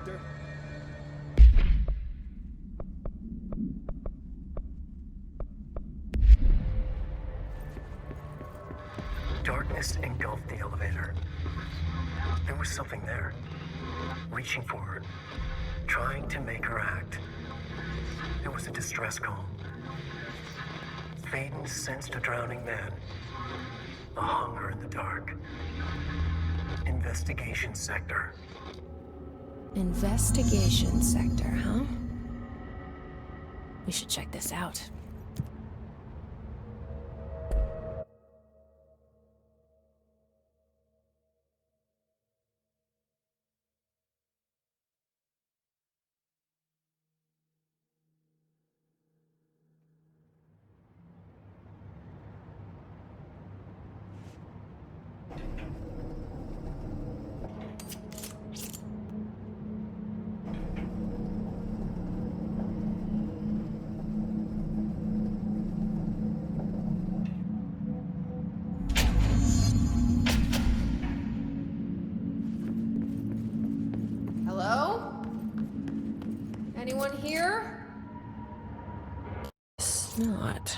sector? Darkness engulfed the elevator. There was something there, reaching for her, trying to make her act. It was a distress call. Faden sensed a drowning man, a hunger in the dark. Investigation sector. Investigation sector, huh? We should check this out. Hello? Anyone here? It's not.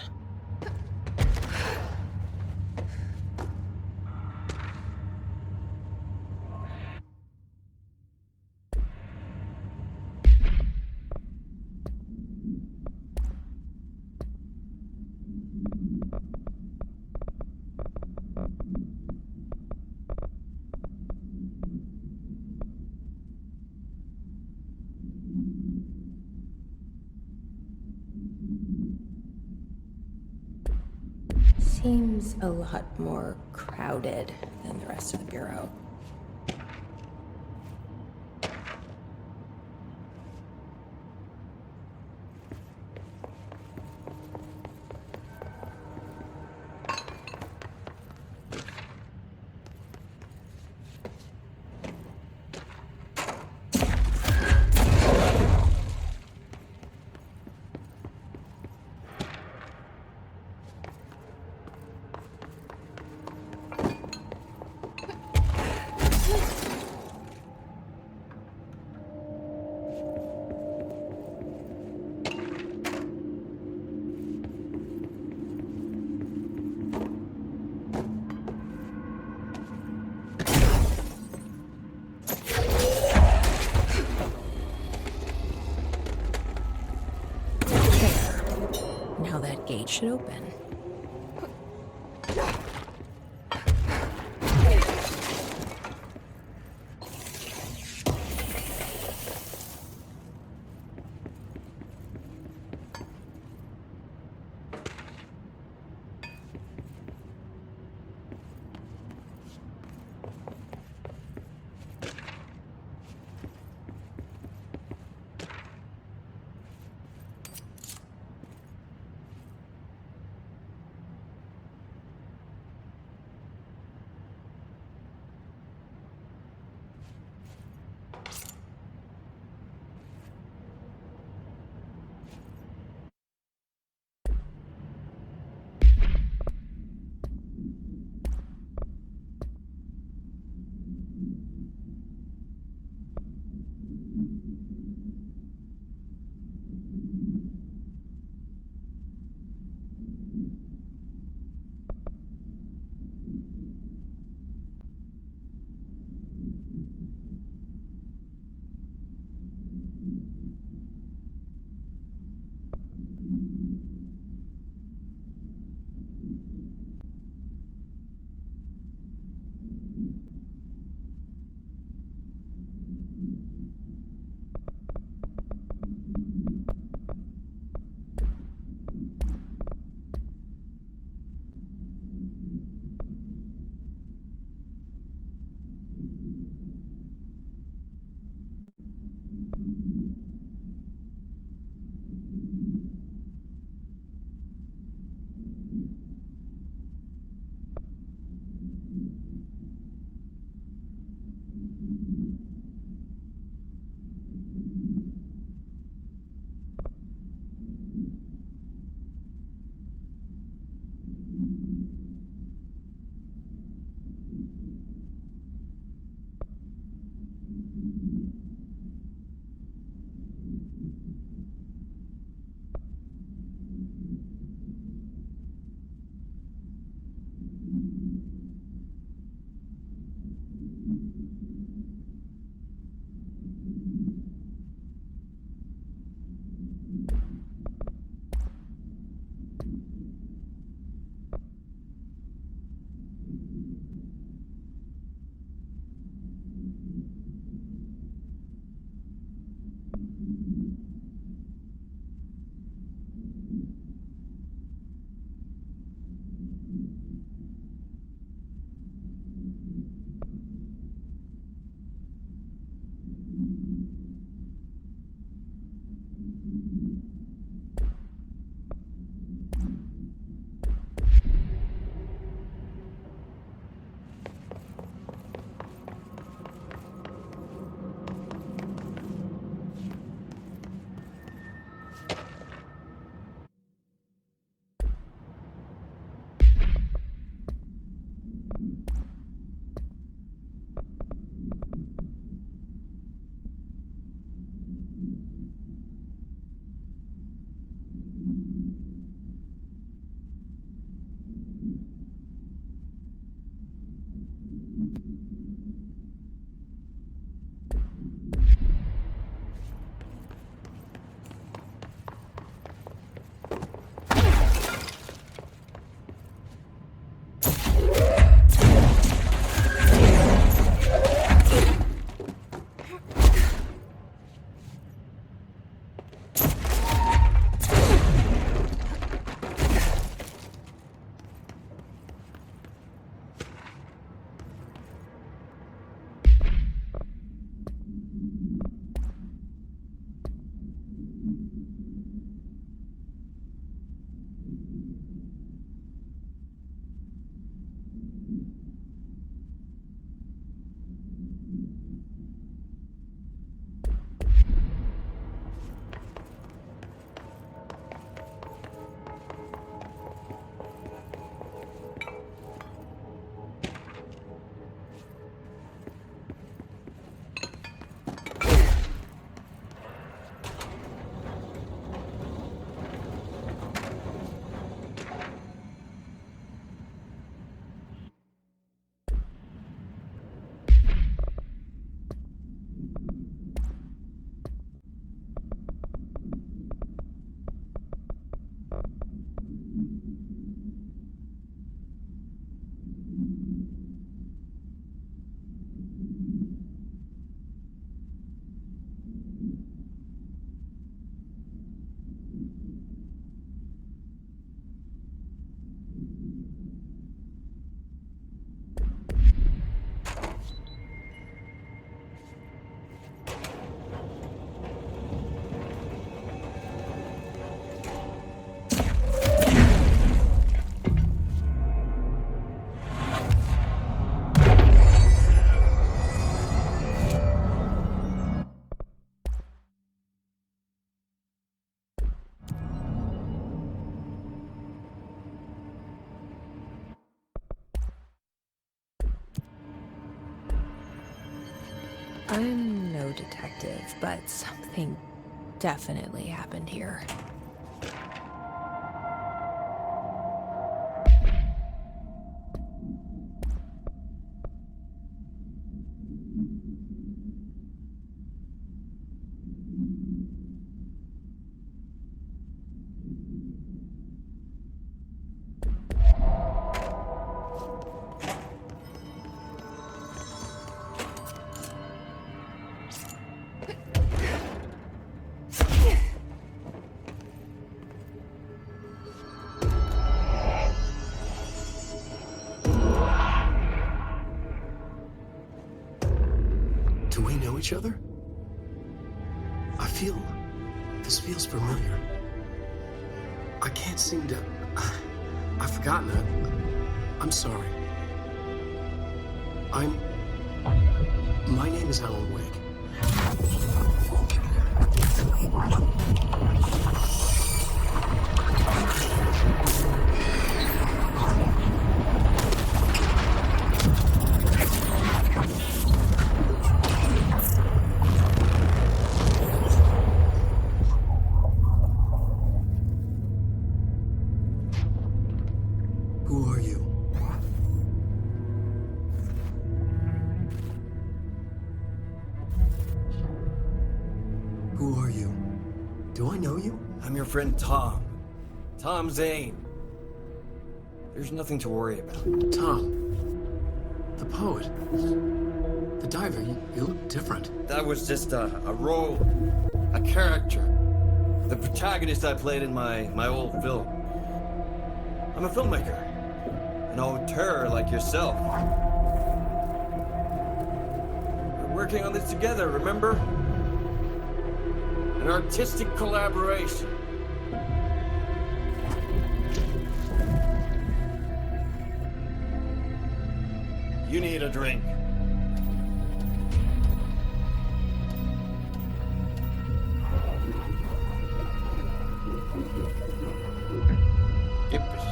Seems a lot more crowded than the rest of the bureau. Now that gate should open. I'm no detective, but something definitely happened here. Do we know each other? This feels familiar. I can't seem to... I've forgotten it. I'm sorry. My name is Alan Wake. Who are you? Who are you? Do I know you? I'm your friend Tom. Tom Zane. There's nothing to worry about. Tom. The poet. The diver. You look different. That was just a role. A character. The protagonist I played in my old film. I'm a filmmaker. An auteur like yourself. We're working on this together, remember? An artistic collaboration. You need a drink. Gibbesh.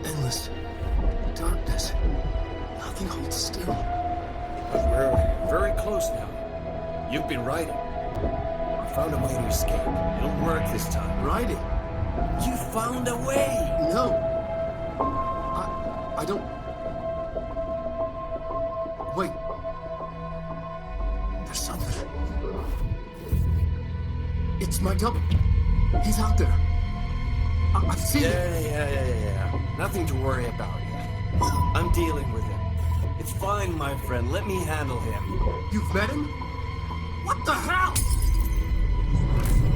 Endless darkness. Nothing holds still. But we're very close now. You've been writing. You found a way to escape. It'll work this time. Writing? You found a way! No. I don't... Wait. There's something. It's my double. He's out there. I've seen him. Yeah. Nothing to worry about yet. I'm dealing with him. It's fine, my friend. Let me handle him. You've met him? What the hell?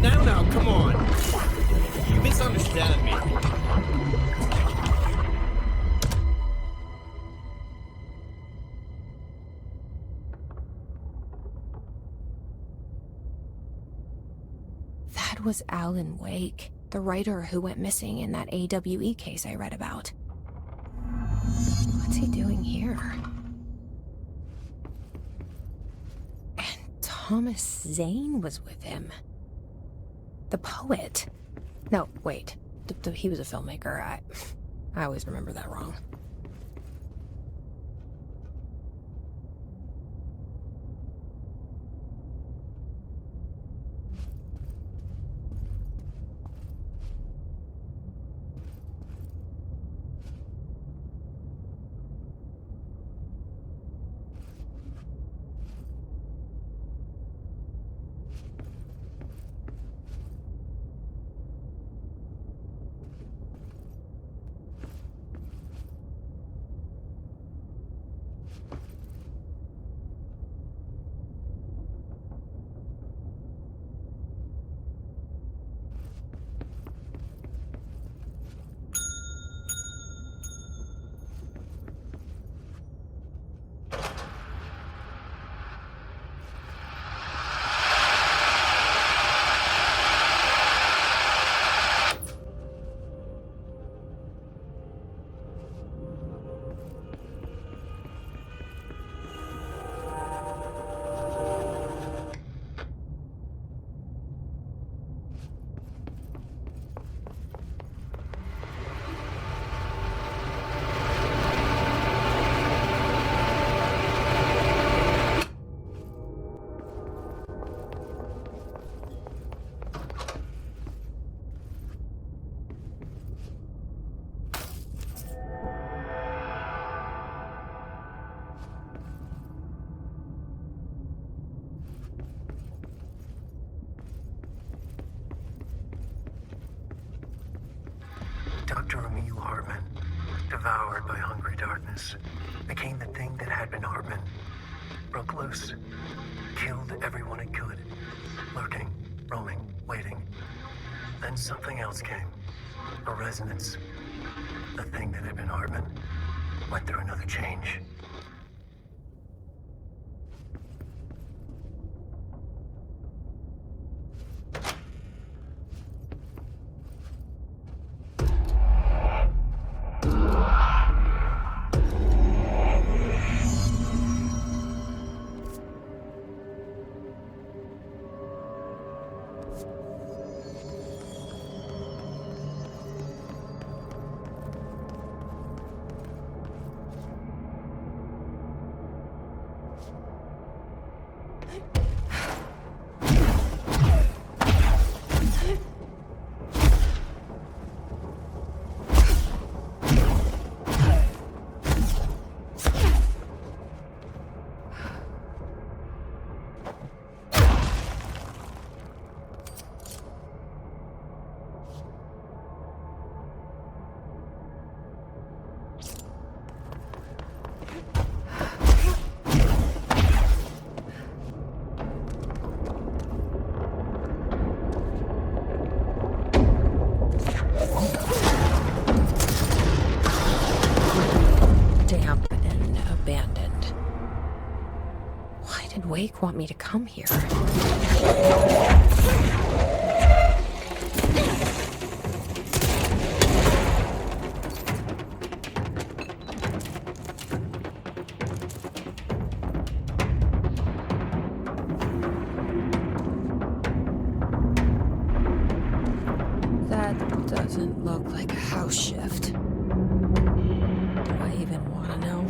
Now, come on. You misunderstand me. That was Alan Wake, the writer who went missing in that AWE case I read about. What's he doing here? And Thomas Zane was with him. The poet. No, wait. He was a filmmaker. I always remember that wrong. darkness, became the thing that had been Hartman. Broke loose, killed everyone it could, lurking, roaming, waiting. Then something else came. A resonance. The thing that had been Hartman went through another change. Wake want me to come here? That doesn't look like a house shift. Do I even want to know?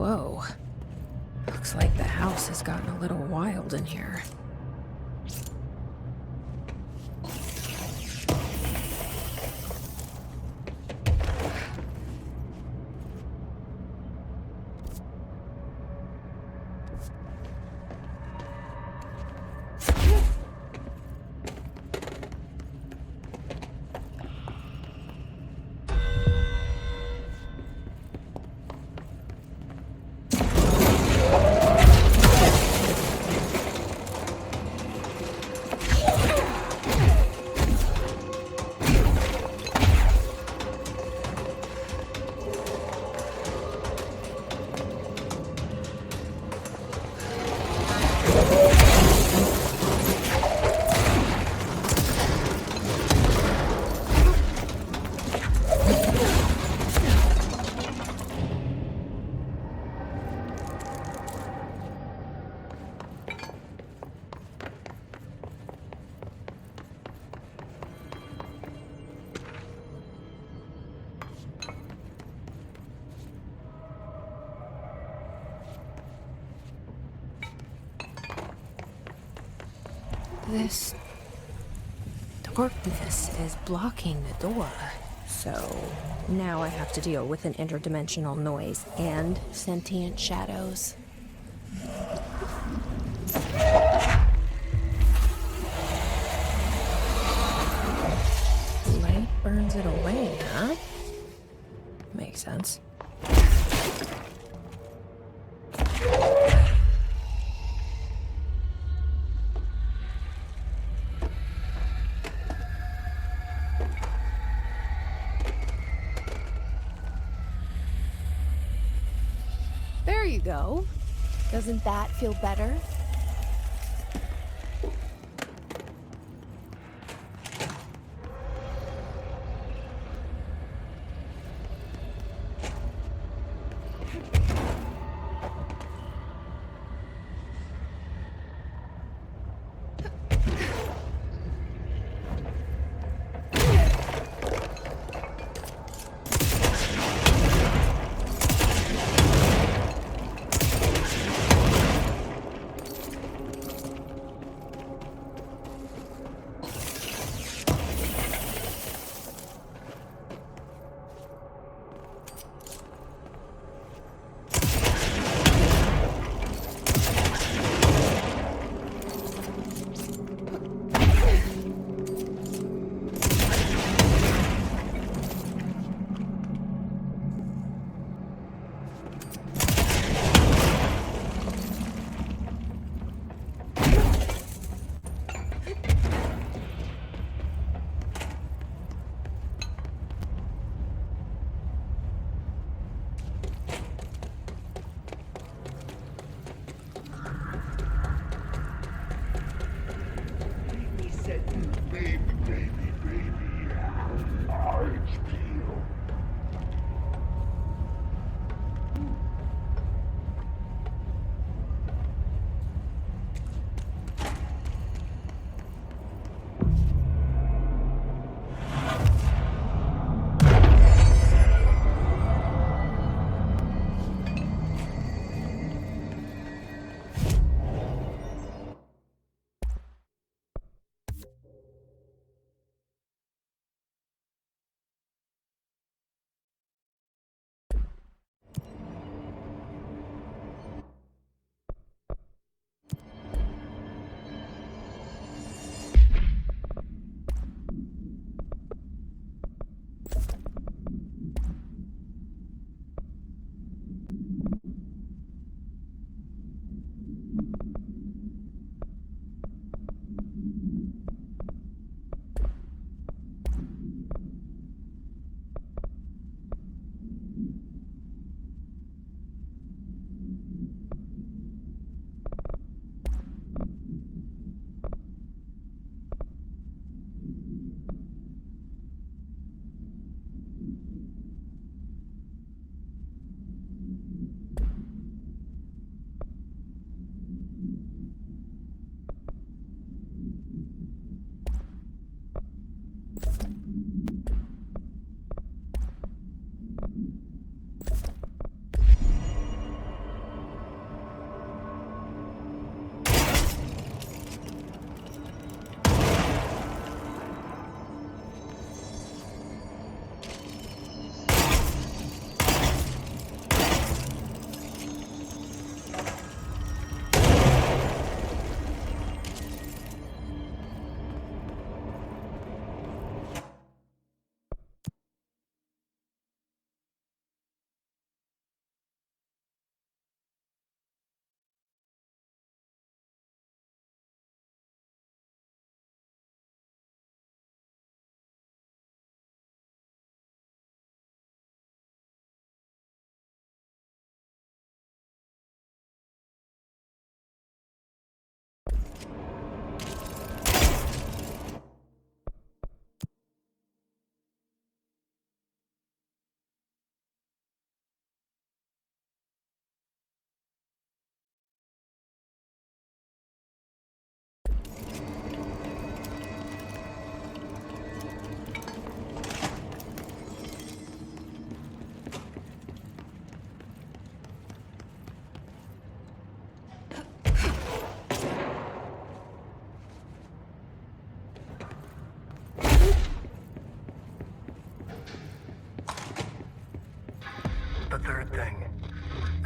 Whoa. Looks like the house has gotten a little wild in here. This darkness is blocking the door. So now I have to deal with an interdimensional noise and sentient shadows. Light burns it away, huh? Makes sense. There you go. Doesn't that feel better?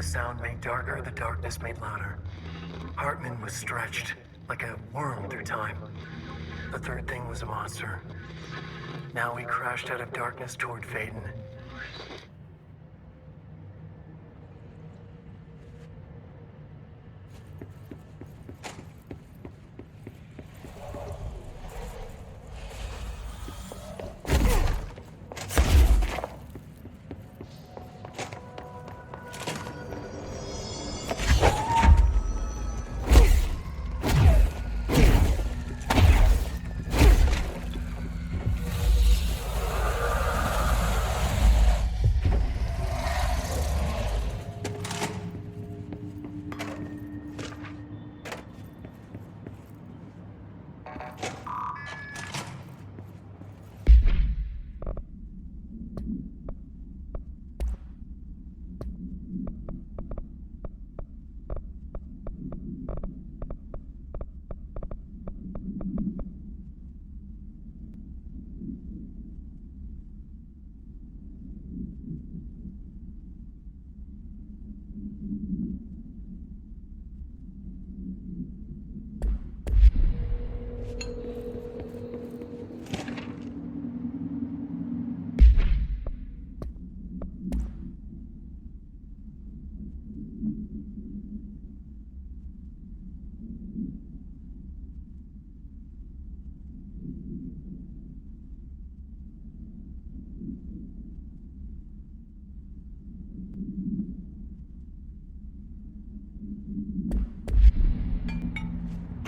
sound made darker, the darkness made louder. Hartman was stretched, like a worm through time. The third thing was a monster. Now he crashed out of darkness toward Faden.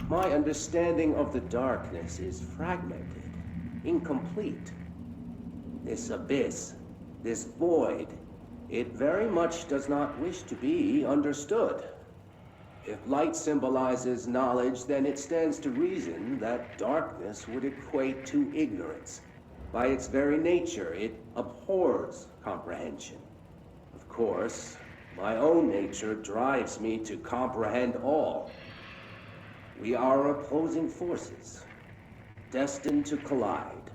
My understanding of the darkness is fragmented, incomplete. This abyss, this void, it very much does not wish to be understood. If light symbolizes knowledge, then it stands to reason that darkness would equate to ignorance. By its very nature, it abhors comprehension. Of course, my own nature drives me to comprehend all. We are opposing forces, destined to collide.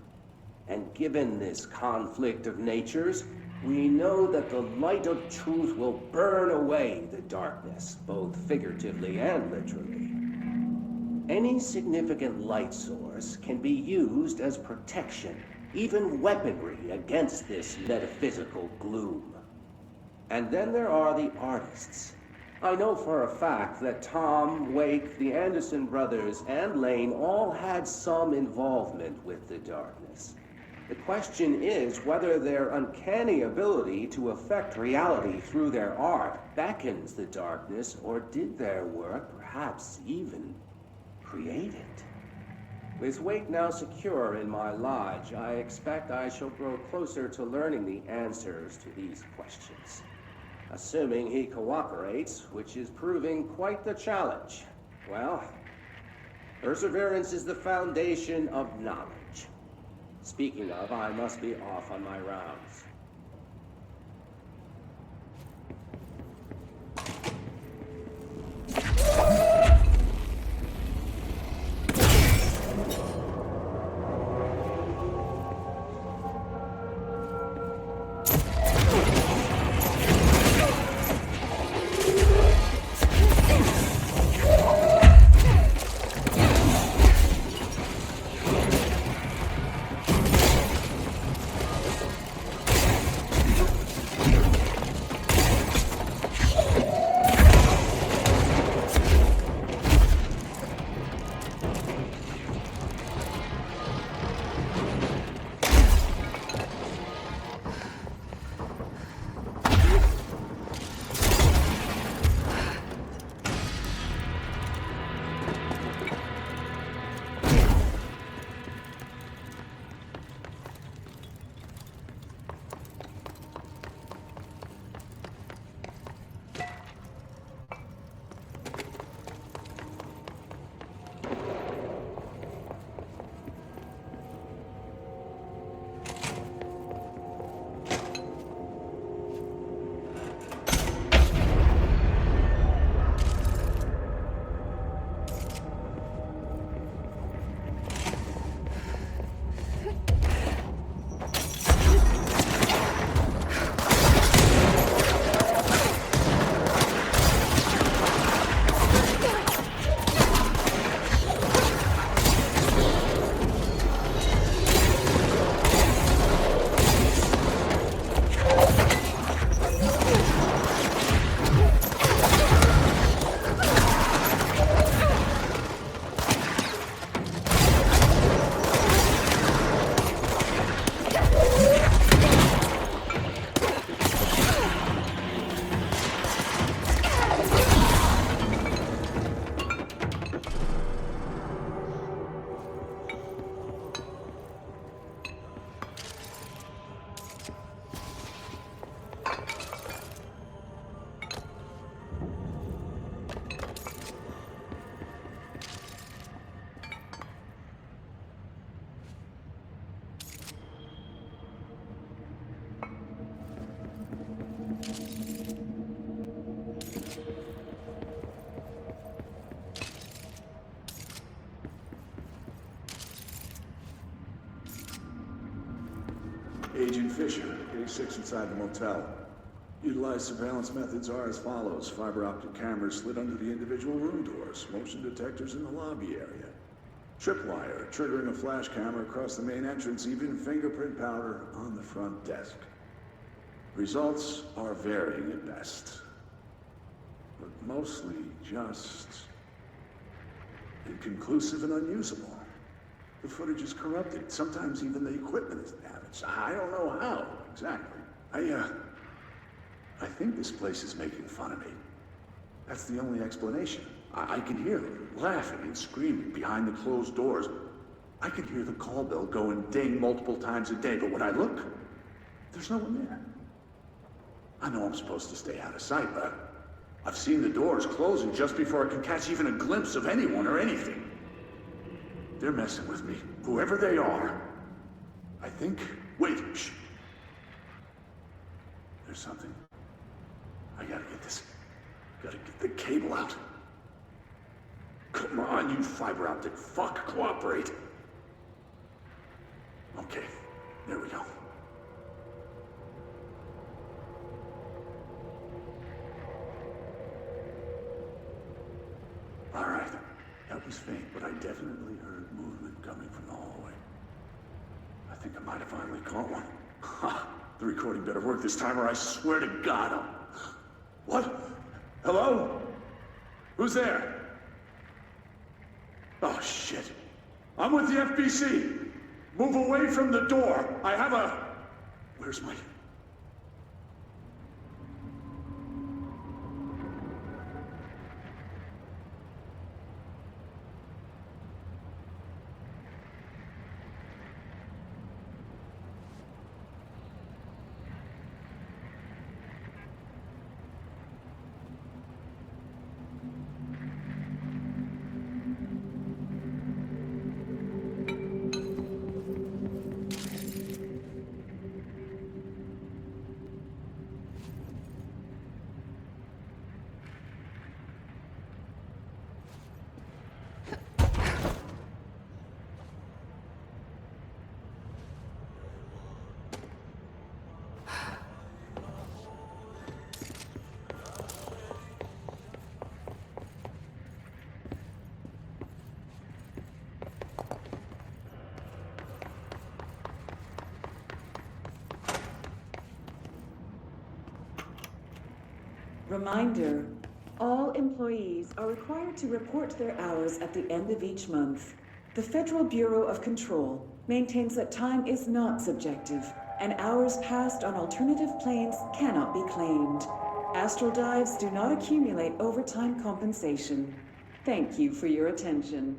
And given this conflict of natures, we know that the light of truth will burn away the darkness, both figuratively and literally. Any significant light source can be used as protection, even weaponry against this metaphysical gloom. And then there are the artists. I know for a fact that Tom, Wake, the Anderson brothers, and Lane all had some involvement with the darkness. The question is whether their uncanny ability to affect reality through their art beckons the darkness, or did their work perhaps even create it? With Wake now secure in my lodge, I expect I shall grow closer to learning the answers to these questions. Assuming he cooperates, which is proving quite the challenge. Well, perseverance is the foundation of knowledge. Speaking of, I must be off on my rounds. Agent Fisher, A6 inside the motel. Utilized surveillance methods are as follows. Fiber optic cameras slid under the individual room doors. Motion detectors in the lobby area. Tripwire, triggering a flash camera across the main entrance. Even fingerprint powder on the front desk. Results are varying at best. But mostly just inconclusive and unusable. The footage is corrupted. Sometimes even the equipment is damaged. I don't know how, exactly. I think this place is making fun of me. That's the only explanation. I can hear them laughing and screaming behind the closed doors. I can hear the call bell go and ding multiple times a day, but when I look, there's no one there. I know I'm supposed to stay out of sight, but I've seen the doors closing just before I can catch even a glimpse of anyone or anything. They're messing with me, whoever they are. I think... Wait, shh. There's something. I gotta get this. Gotta get the cable out. Come on, you fiber optic fuck, cooperate. Okay, there we go. All right, that was faint, but I definitely heard movement coming from the hallway. I think I might have finally caught one. Ha! The recording better work this time, or I swear to God I'll... What? Hello? Who's there? Oh, shit. I'm with the FBC. Move away from the door. I have a... Where's my... Reminder, all employees are required to report their hours at the end of each month. The Federal Bureau of Control maintains that time is not subjective, and hours passed on alternative planes cannot be claimed. Astral dives do not accumulate overtime compensation. Thank you for your attention.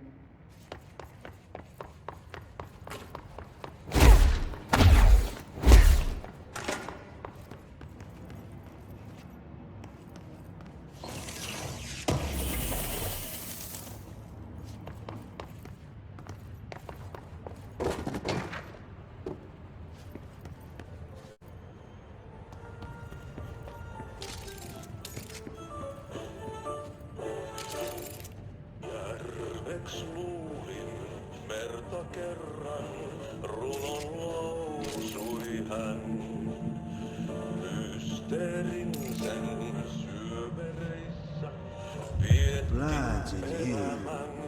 Lads in here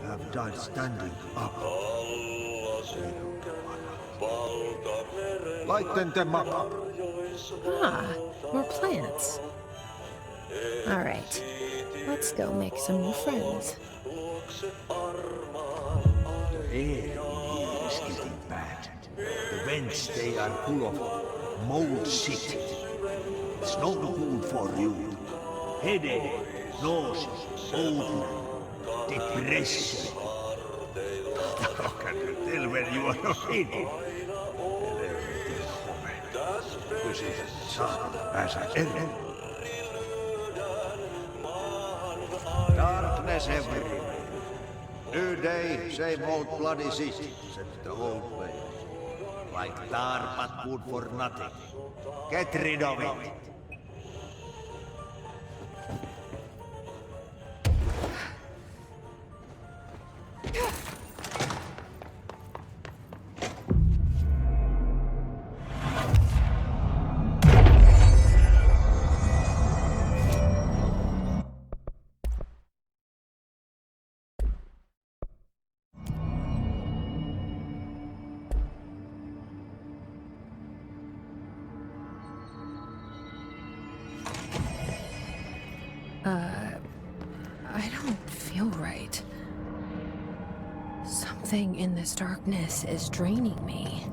have died standing up. Lighten them up. Ah, more plants. Alright, let's go make some new friends. The air is getting bad. The vents, they are full of mold shit. It's not good for you. Headache, nausea, odor, depression. How can you tell when you are not in it? Pysyvät päänsä eroon. Darkness everywhere. New day, same old bloody city, said the Longplay. Like tar but good for nothing. Get rid of it. I don't feel right. Something in this darkness is draining me.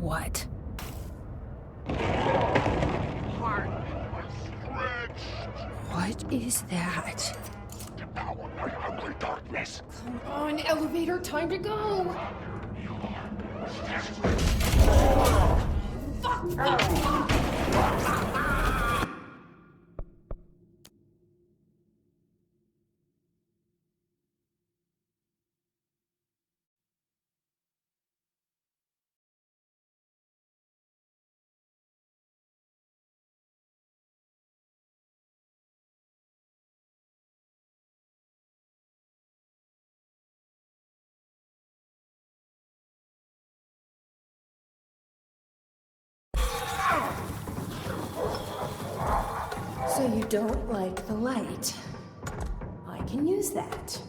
What? What is that? Devoured by hungry darkness. Come on, elevator, time to go! Fuck! So you don't like the light? I can use that.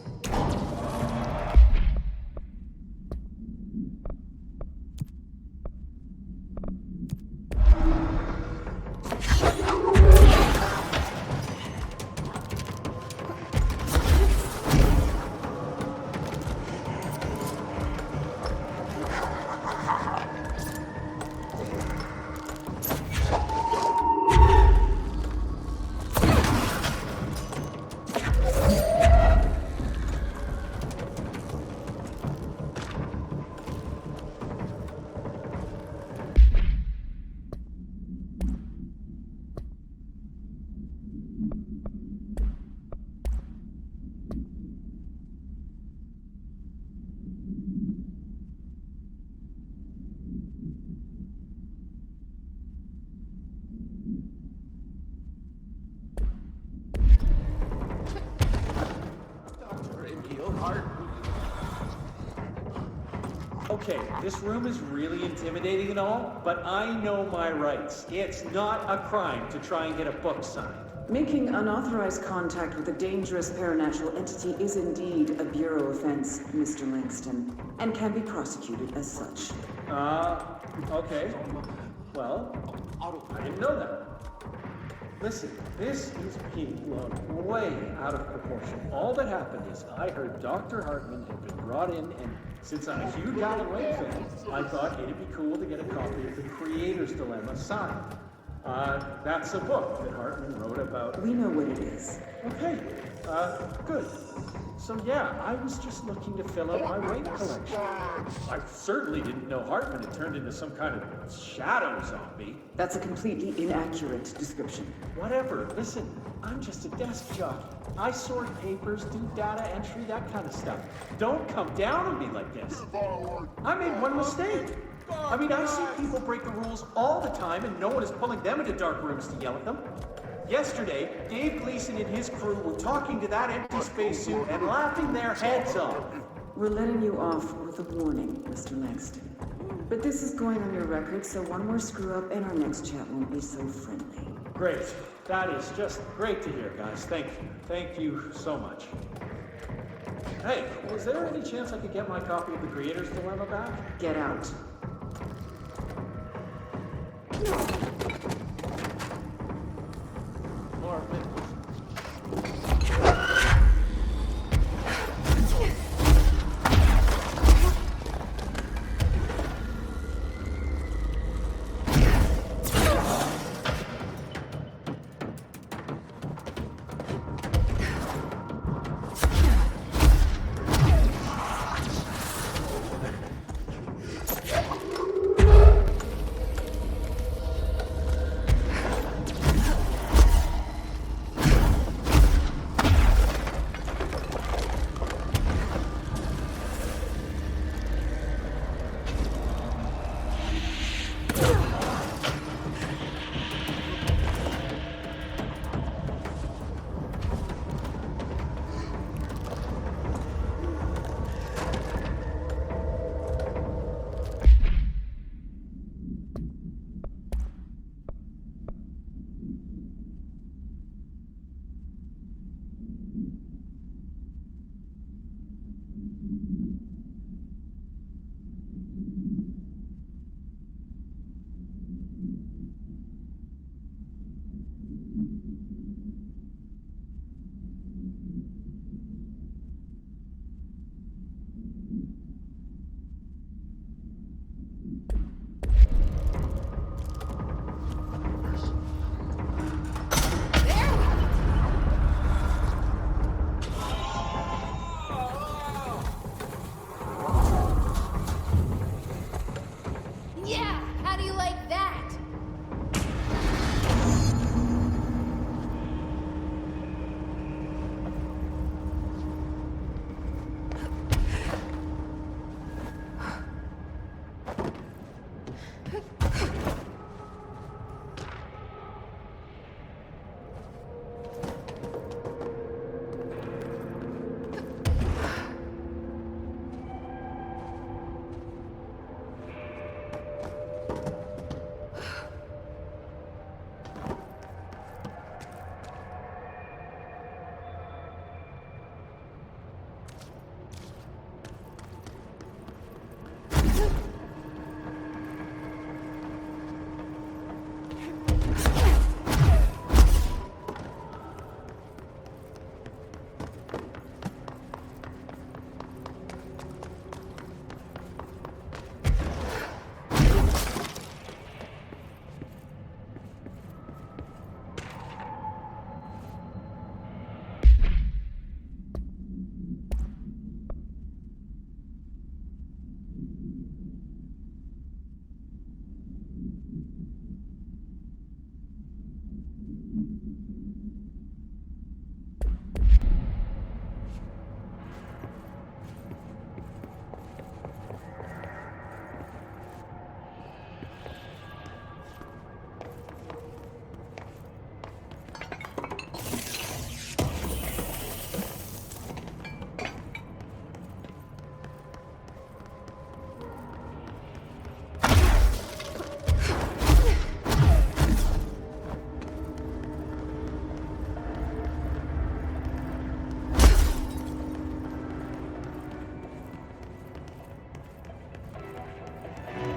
Okay, this room is really intimidating and all, but I know my rights. It's not a crime to try and get a book signed. Making unauthorized contact with a dangerous paranatural entity is indeed a Bureau offense, Mr. Langston, and can be prosecuted as such. Okay. Well, I didn't know that. Listen, this is being blown way out of proportion. All that happened is I heard Dr. Hartman had been brought in, and since I'm a huge Alan Wake fan, I thought it'd be cool to get a copy of The Creator's Dilemma signed. That's a book that Hartman wrote about. We know what it is. Okay, good. So yeah, I was just looking to fill out my Wake collection. I certainly didn't know Hartman had turned into some kind of shadow zombie. That's a completely inaccurate description. Whatever, listen, I'm just a desk jockey. I sort papers, do data entry, that kind of stuff. Don't come down on me like this. I made one mistake. I mean, I see people break the rules all the time and no one is pulling them into dark rooms to yell at them. Yesterday, Dave Gleason and his crew were talking to that empty spacesuit and laughing their heads off. We're letting you off with a warning, Mr. Langston. But this is going on your record, so one more screw-up and our next chat won't be so friendly. Great. That is just great to hear, guys. Thank you. Thank you so much. Hey, is there any chance I could get my copy of The Creator's Dilemma back? Get out. Yeah, how do you like that?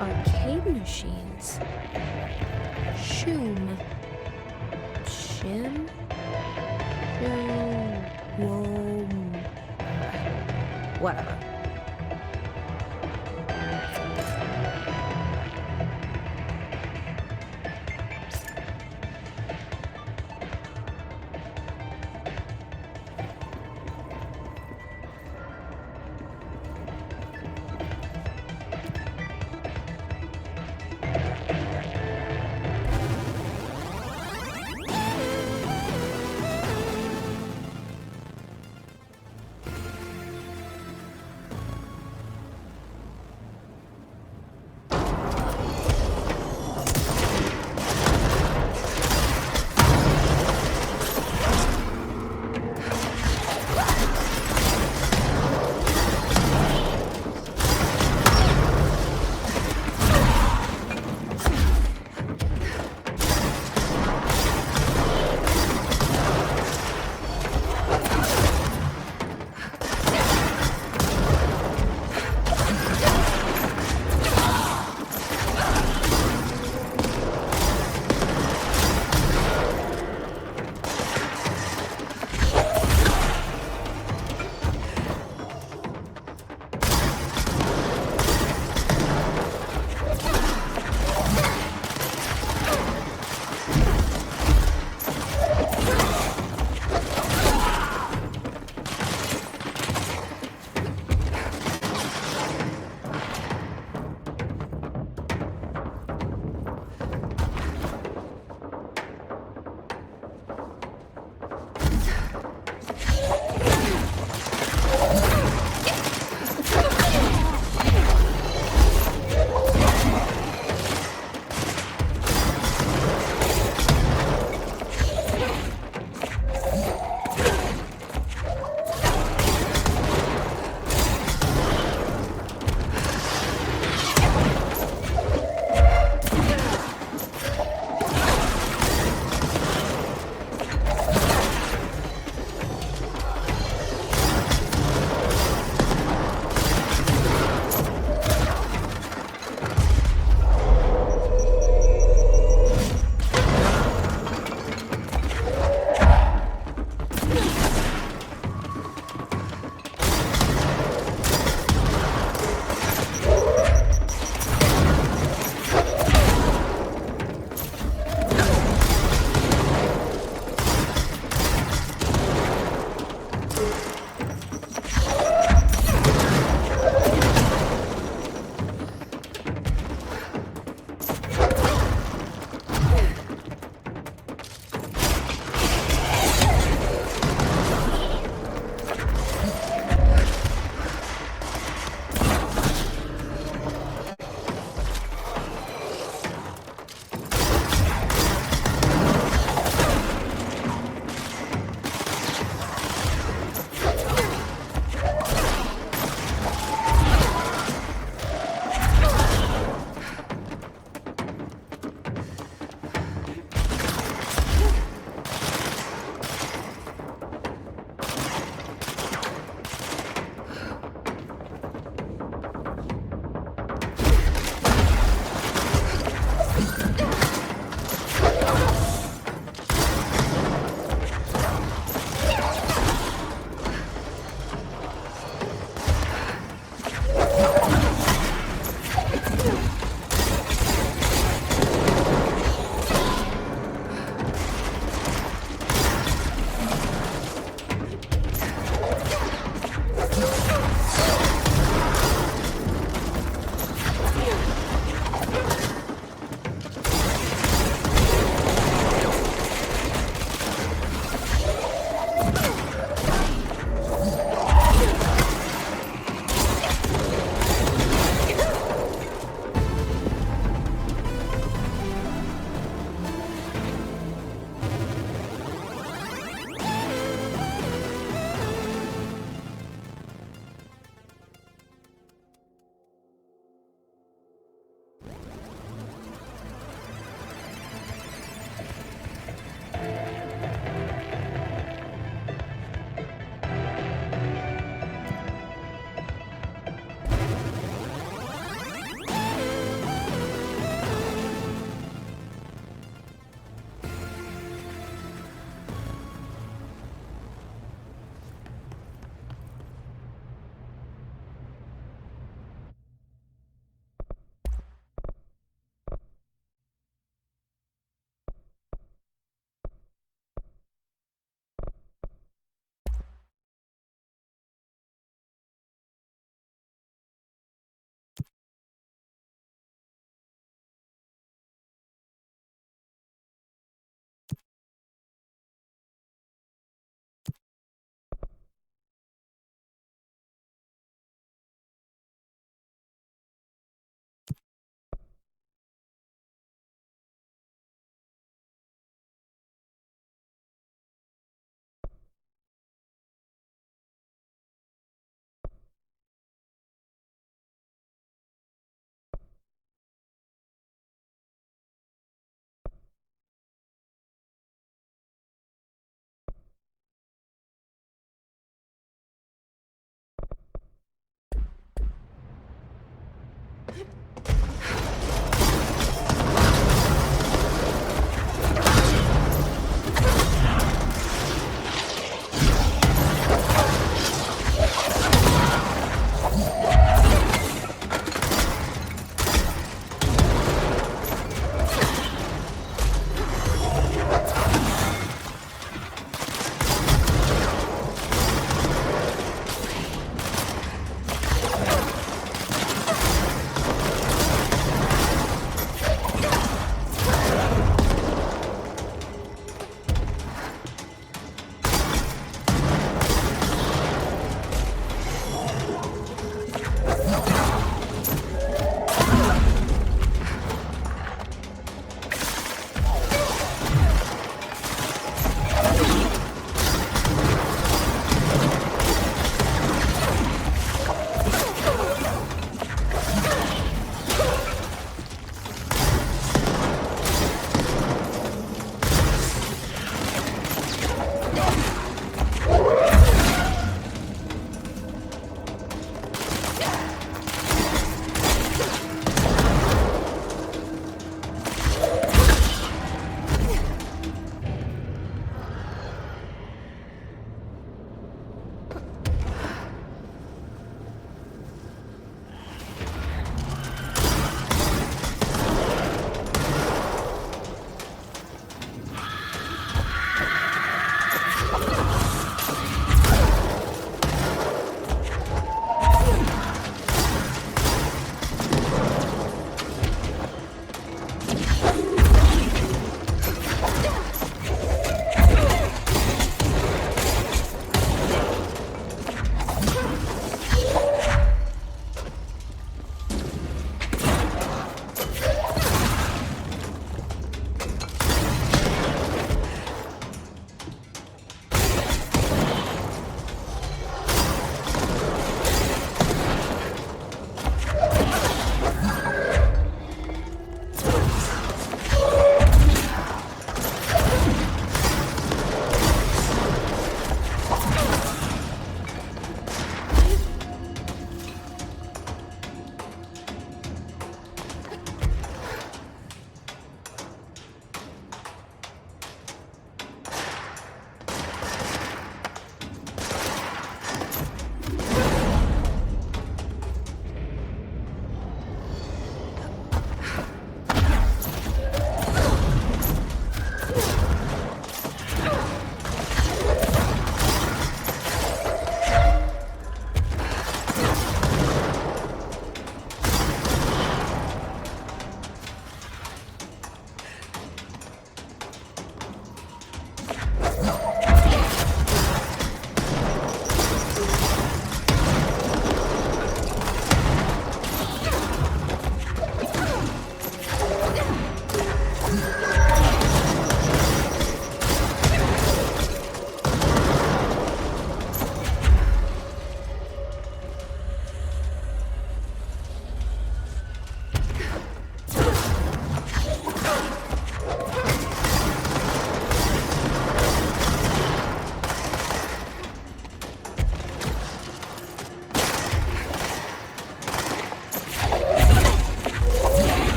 Arcade machines. Shoom. Shim? Whoa. Whatever.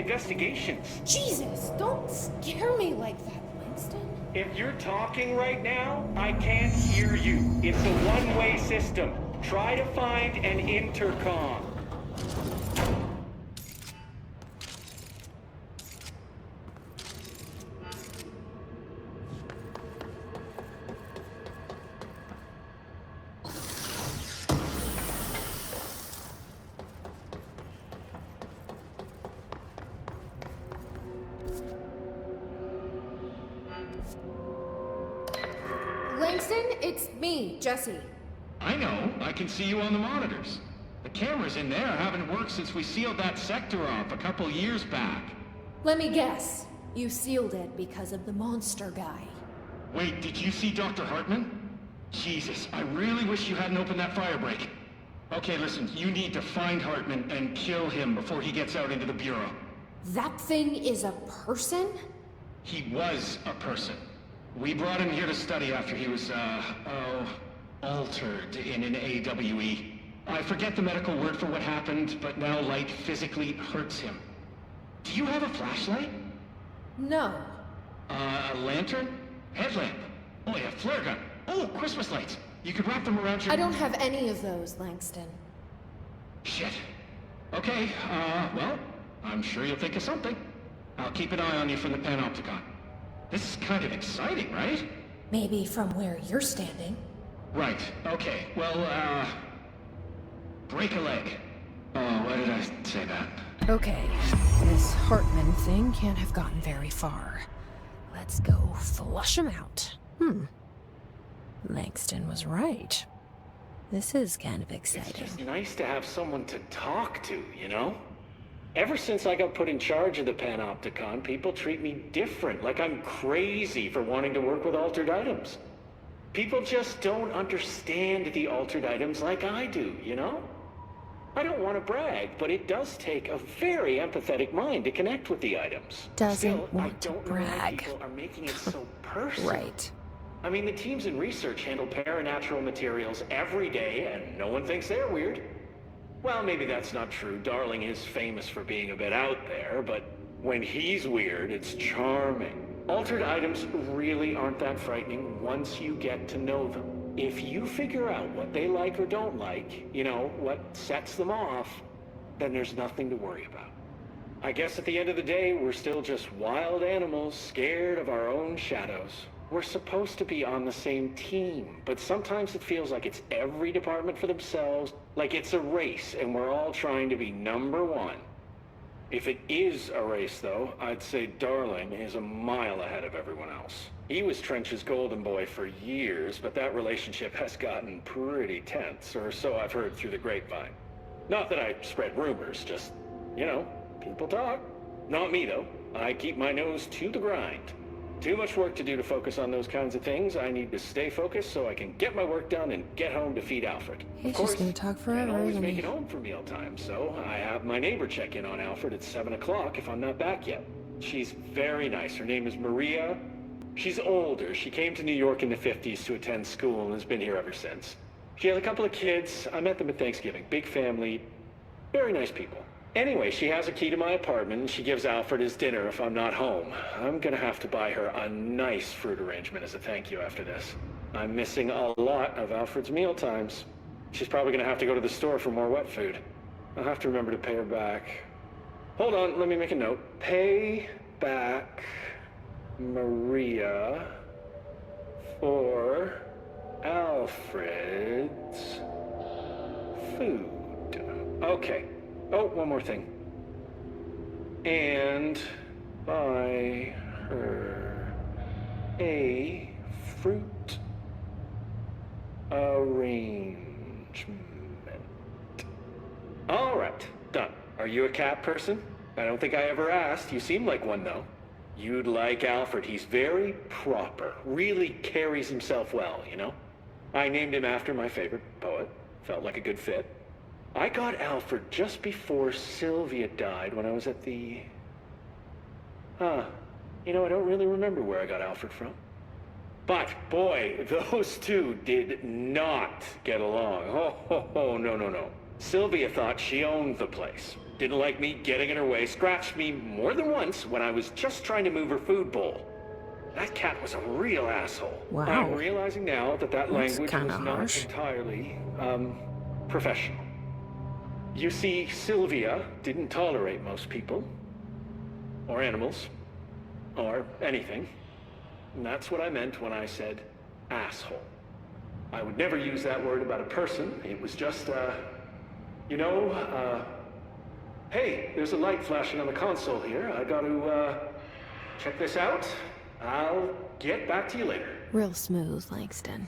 investigations. Jesus, don't scare me like that, Winston. If you're talking right now, I can't hear you. It's a one-way system. Try to find an intercom. Winston, it's me, Jesse. I know. I can see you on the monitors. The cameras in there haven't worked since we sealed that sector off a couple years back. Let me guess. You sealed it because of the monster guy. Wait, did you see Dr. Hartman? Jesus, I really wish you hadn't opened that firebreak. Okay, listen, you need to find Hartman and kill him before he gets out into the Bureau. That thing is a person? He was a person. We brought him here to study after he was, altered in an AWE. I forget the medical word for what happened, but now light physically hurts him. Do you have a flashlight? No. A lantern? Headlamp? Oh, yeah, flare gun. Oh, Christmas lights. You could wrap them around your... I don't have any of those, Langston. Shit. Okay, well, I'm sure you'll think of something. I'll keep an eye on you from the panopticon. This is kind of exciting, right? Maybe from where you're standing. Right, okay. Well, break a leg. Oh, why did I say that? Okay, this Hartman thing can't have gotten very far. Let's go flush him out. Langston was right. This is kind of exciting. It's just nice to have someone to talk to, you know? Ever since I got put in charge of the Panopticon, people treat me different, like I'm crazy for wanting to work with altered items. People just don't understand the altered items like I do, you know? I don't want to brag, but it does take a very empathetic mind to connect with the items. Doesn't want to know why brag. people are making it so personal. Right. I mean, the teams in research handle paranatural materials every day, and no one thinks they're weird. Well, maybe that's not true. Darling is famous for being a bit out there, but when he's weird, it's charming. Altered items really aren't that frightening once you get to know them. If you figure out what they like or don't like, you know, what sets them off, then there's nothing to worry about. I guess at the end of the day, we're still just wild animals scared of our own shadows. We're supposed to be on the same team, but sometimes it feels like it's every department for themselves, like it's a race and we're all trying to be number one. If it is a race, though, I'd say Darling is a mile ahead of everyone else. He was Trench's golden boy for years, but that relationship has gotten pretty tense, or so I've heard through the grapevine. Not that I spread rumors, just, you know, people talk. Not me, though. I keep my nose to the grind. Too much work to do to focus on those kinds of things. I need to stay focused so I can get my work done and get home to feed Alfred. He's just gonna talk forever, I can't always isn't make he? it home for mealtime, so I have my neighbor check in on Alfred at 7 o'clock if I'm not back yet. She's very nice. Her name is Maria. She's older. She came to New York in the 50s to attend school and has been here ever since. She has a couple of kids. I met them at Thanksgiving. Big family. Very nice people. Anyway, she has a key to my apartment, and she gives Alfred his dinner if I'm not home. I'm gonna have to buy her a nice fruit arrangement as a thank you after this. I'm missing a lot of Alfred's meal times. She's probably gonna have to go to the store for more wet food. I'll have to remember to pay her back. Hold on, let me make a note. Pay back Maria for Alfred's food. Okay. Oh, one more thing. And buy her a fruit arrangement. All right, done. Are you a cat person? I don't think I ever asked. You seem like one, though. You'd like Alfred. He's very proper. Really carries himself well, you know? I named him after my favorite poet. Felt like a good fit. I got Alfred just before Sylvia died when I was at the... You know, I don't really remember where I got Alfred from. But, boy, those two did not get along. Oh, no. Sylvia thought she owned the place. Didn't like me getting in her way, scratched me more than once when I was just trying to move her food bowl. That cat was a real asshole. Wow. I'm realizing now that That's language was kinda not harsh. entirely, professional. You see, Sylvia didn't tolerate most people, or animals, or anything. And that's what I meant when I said asshole. I would never use that word about a person. It was just, hey, there's a light flashing on the console here. I gotta, check this out. I'll get back to you later. Real smooth, Langston.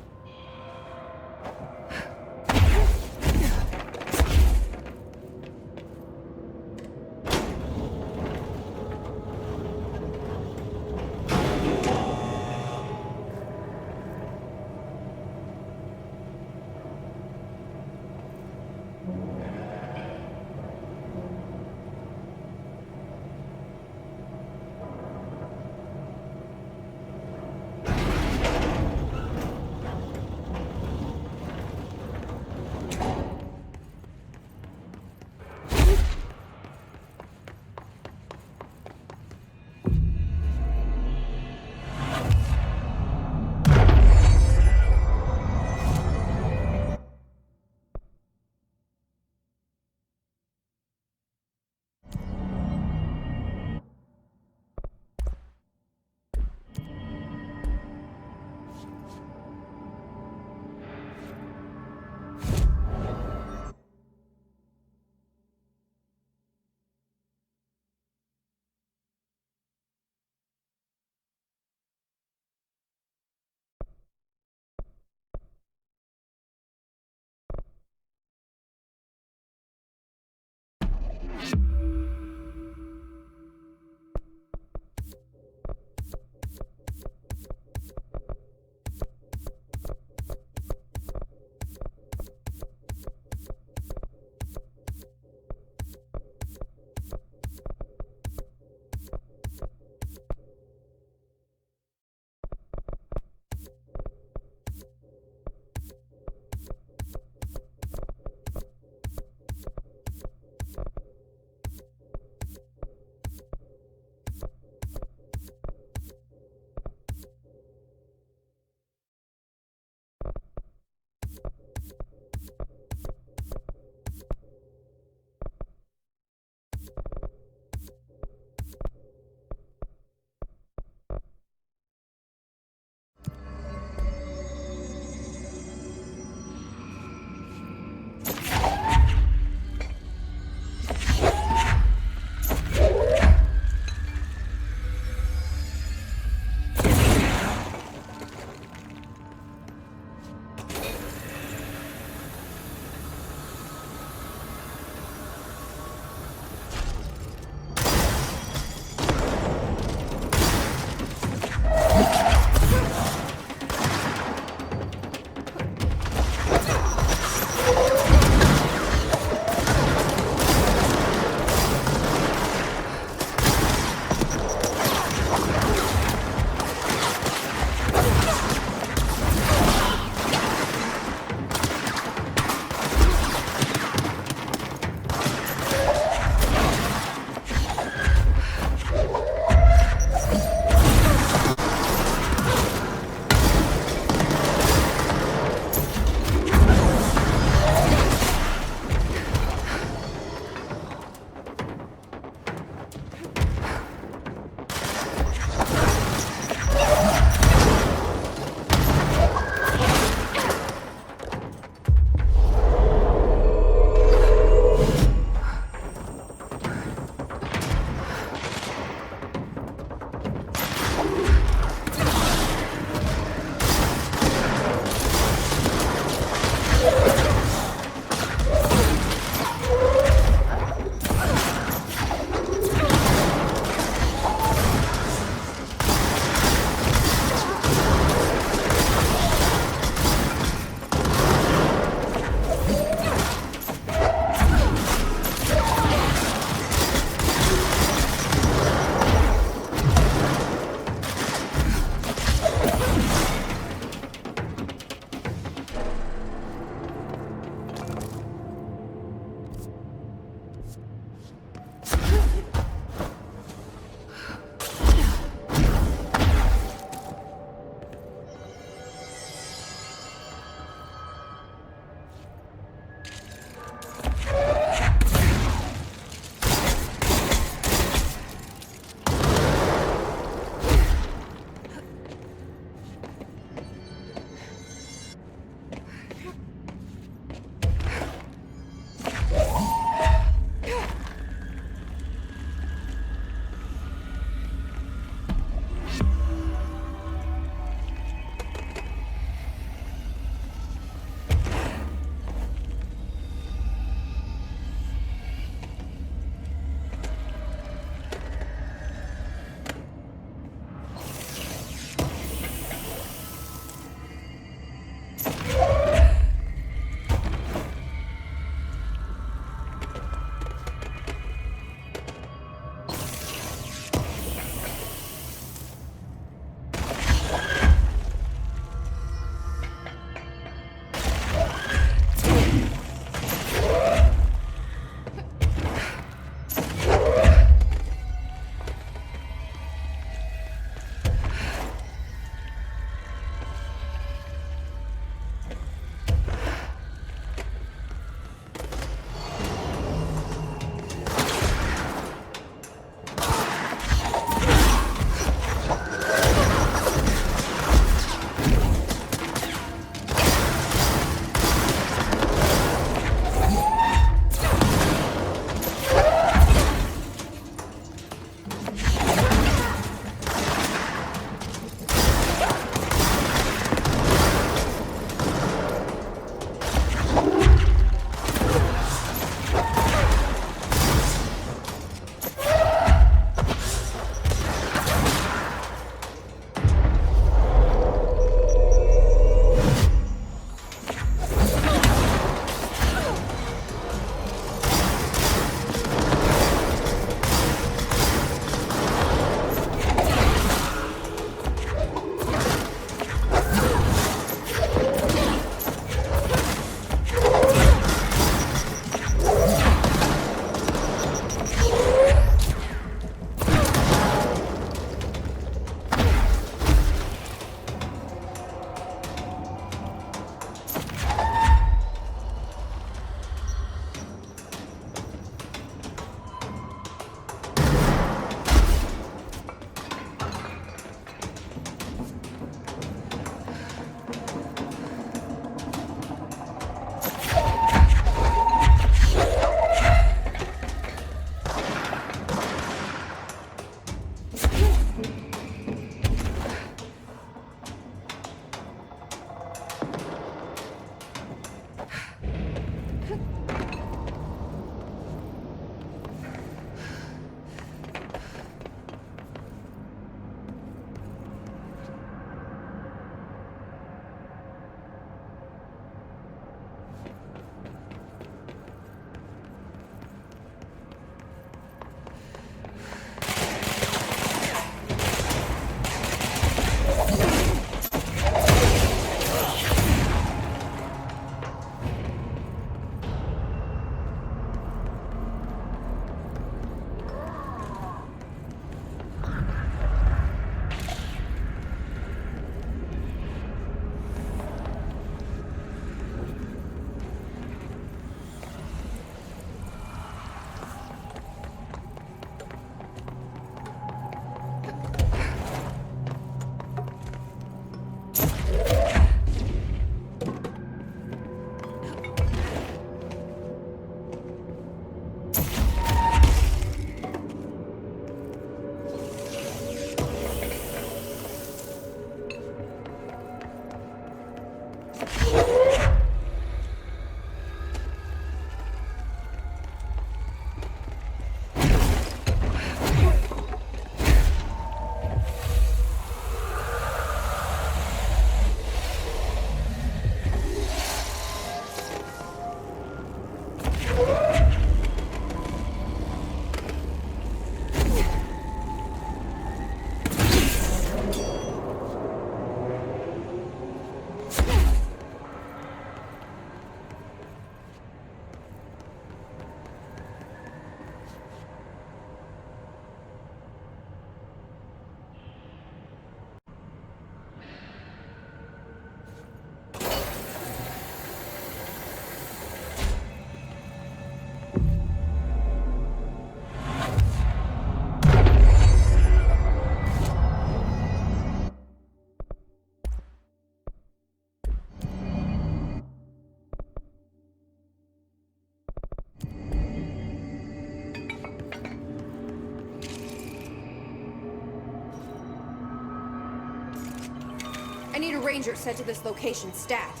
I need a ranger sent to this location stat.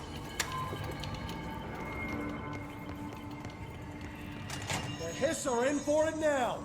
The Hiss are in for it now!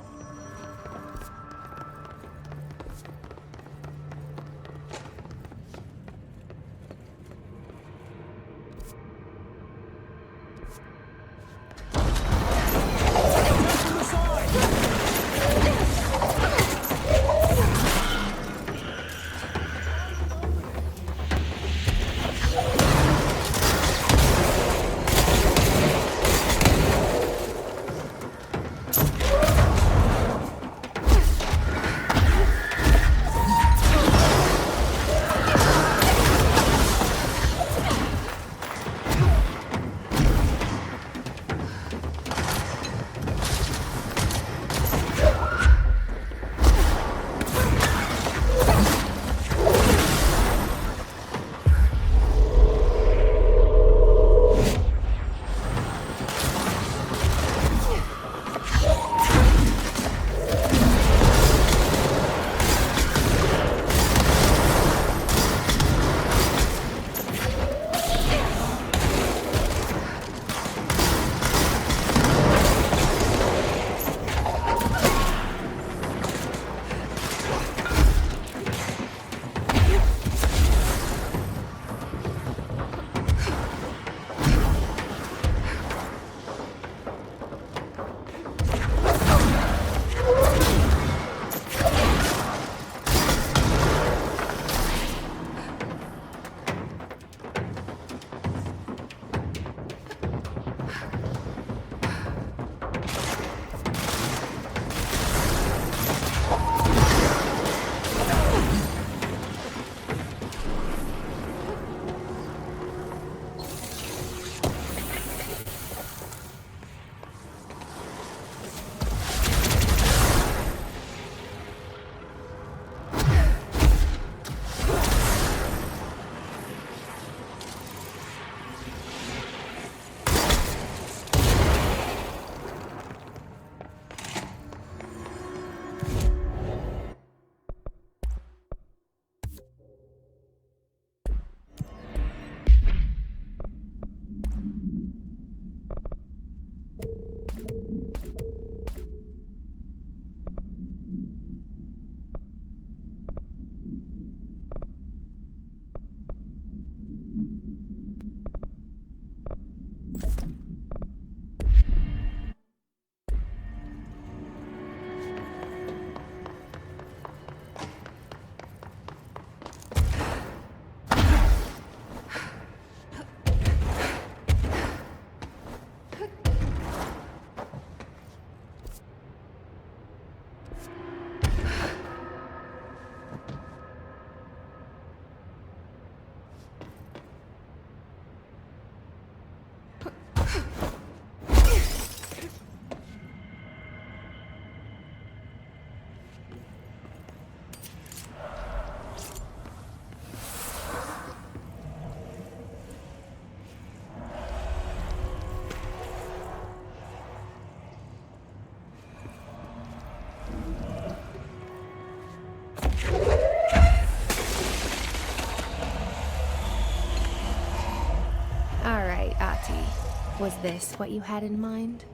Was this what you had in mind?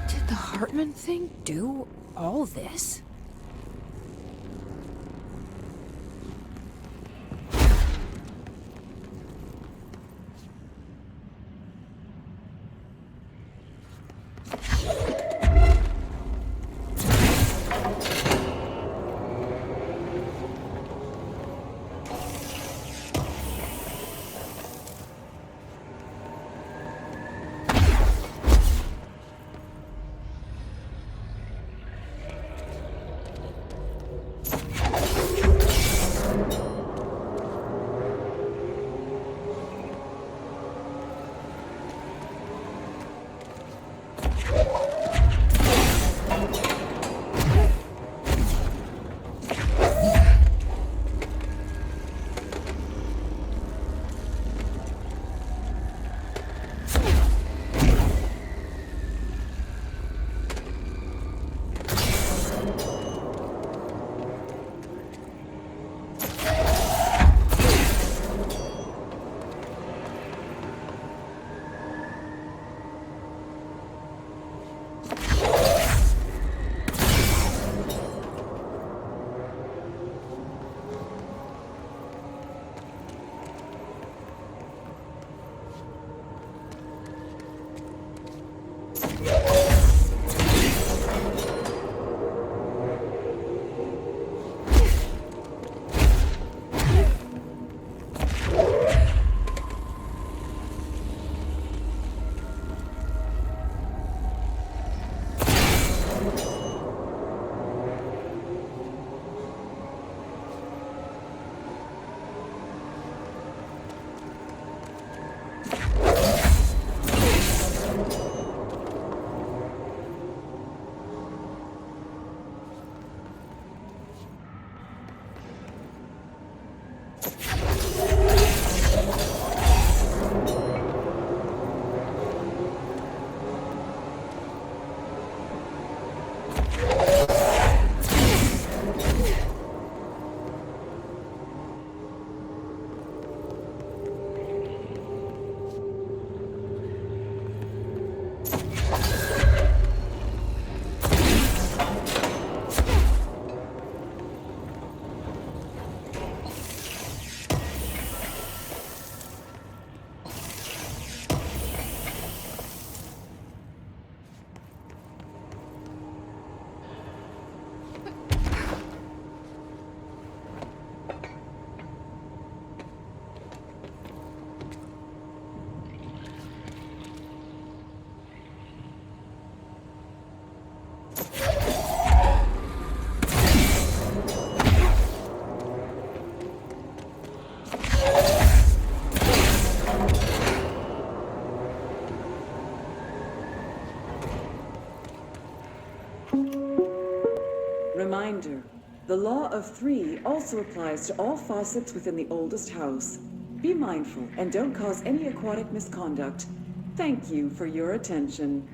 Did the Hartman thing do all this? Reminder, the law of three also applies to all faucets within the oldest house. Be mindful and don't cause any aquatic misconduct. Thank you for your attention.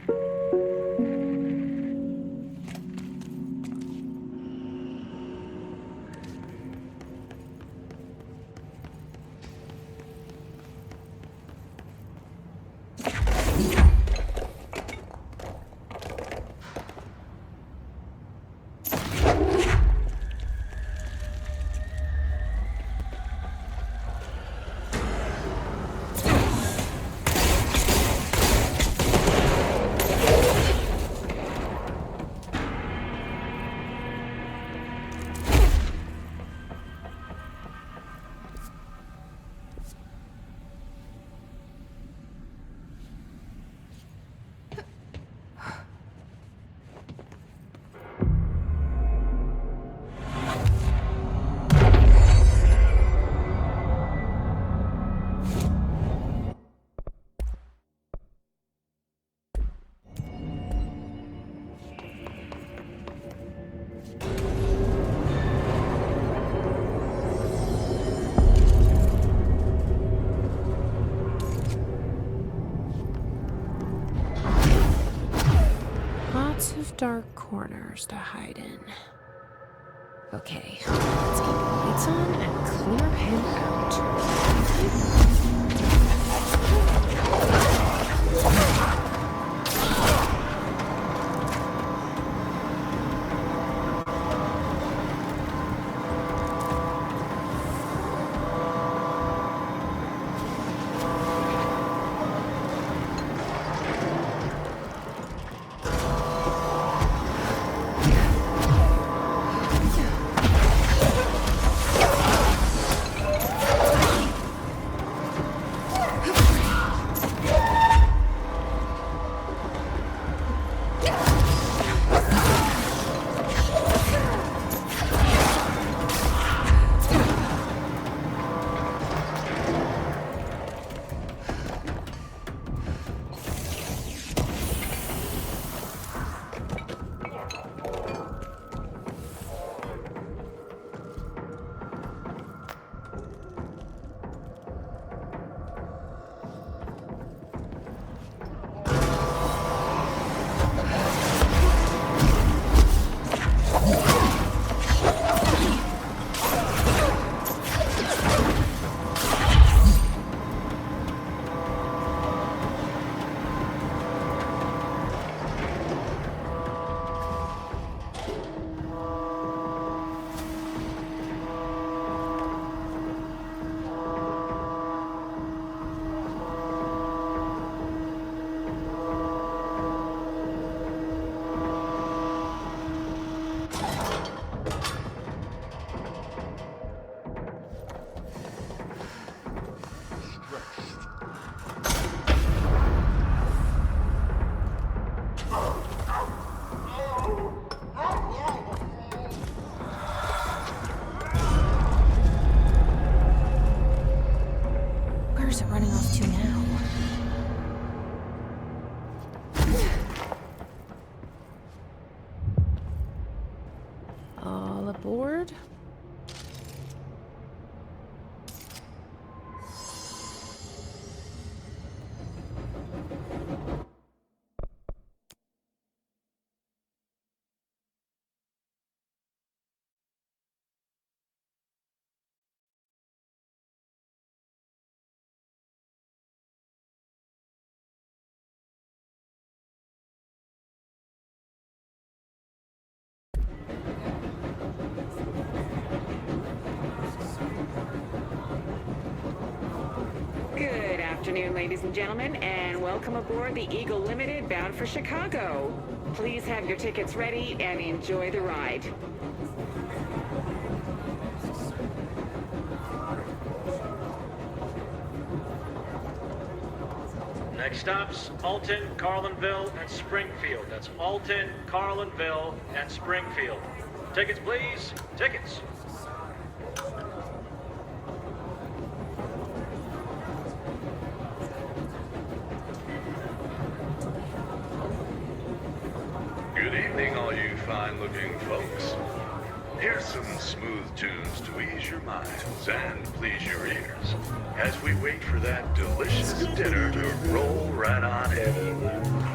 Dark corners to hide in. Okay, let's keep the lights on and clear him out. aboard. Good afternoon, ladies and gentlemen, and welcome aboard the Eagle Limited bound for Chicago. Please have your tickets ready and enjoy the ride. Next stops, Alton, Carlinville, and Springfield. That's Alton, Carlinville, and Springfield. Tickets, please. Tickets. Good evening, all you fine-looking folks. Here's some smooth tunes to ease your minds and please your ears as we wait for that delicious dinner to roll right on in.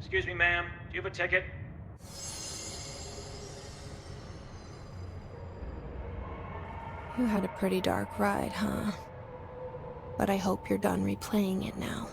Excuse me, ma'am. Do you have a ticket? You had a pretty dark ride, huh? But I hope you're done replaying it now.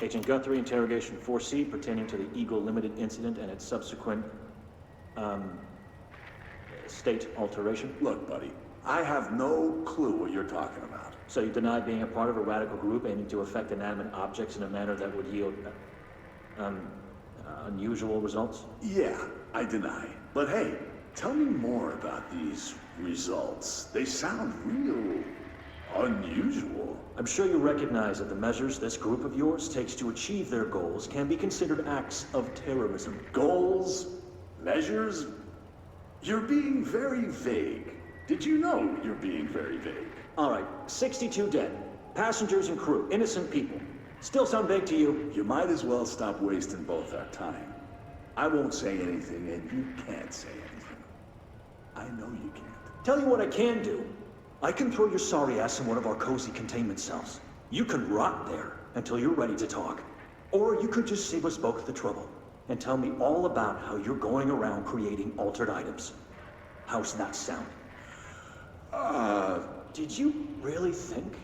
Agent Guthrie, interrogation 4C pertaining to the Eagle Limited incident and its subsequent, state alteration. Look, buddy, I have no clue what you're talking about. So you deny being a part of a radical group aiming to affect inanimate objects in a manner that would yield Unusual results? Yeah, I deny. But hey, tell me more about these results. They sound real unusual. I'm sure you recognize that the measures this group of yours takes to achieve their goals can be considered acts of terrorism. Goals? Measures? You're being very vague. Did you know you're being very vague? All right, 62 dead. Passengers and crew, innocent people. Still sound vague to you? You might as well stop wasting both our time. I won't say anything, and you can't say anything. I know you can't. Tell you what I can do. I can throw your sorry ass in one of our cozy containment cells. You can rot there until you're ready to talk. Or you could just save us both the trouble and tell me all about how you're going around creating altered items. How's that sound? Did you really think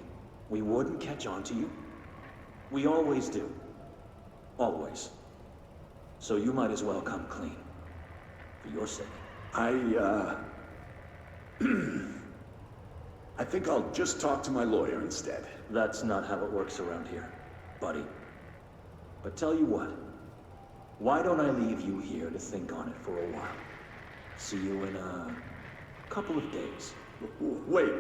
we wouldn't catch on to you? We always do. Always. So you might as well come clean. For your sake. I think I'll just talk to my lawyer instead. That's not how it works around here, buddy. But tell you what. Why don't I leave you here to think on it for a while? See you in a couple of days. Wait!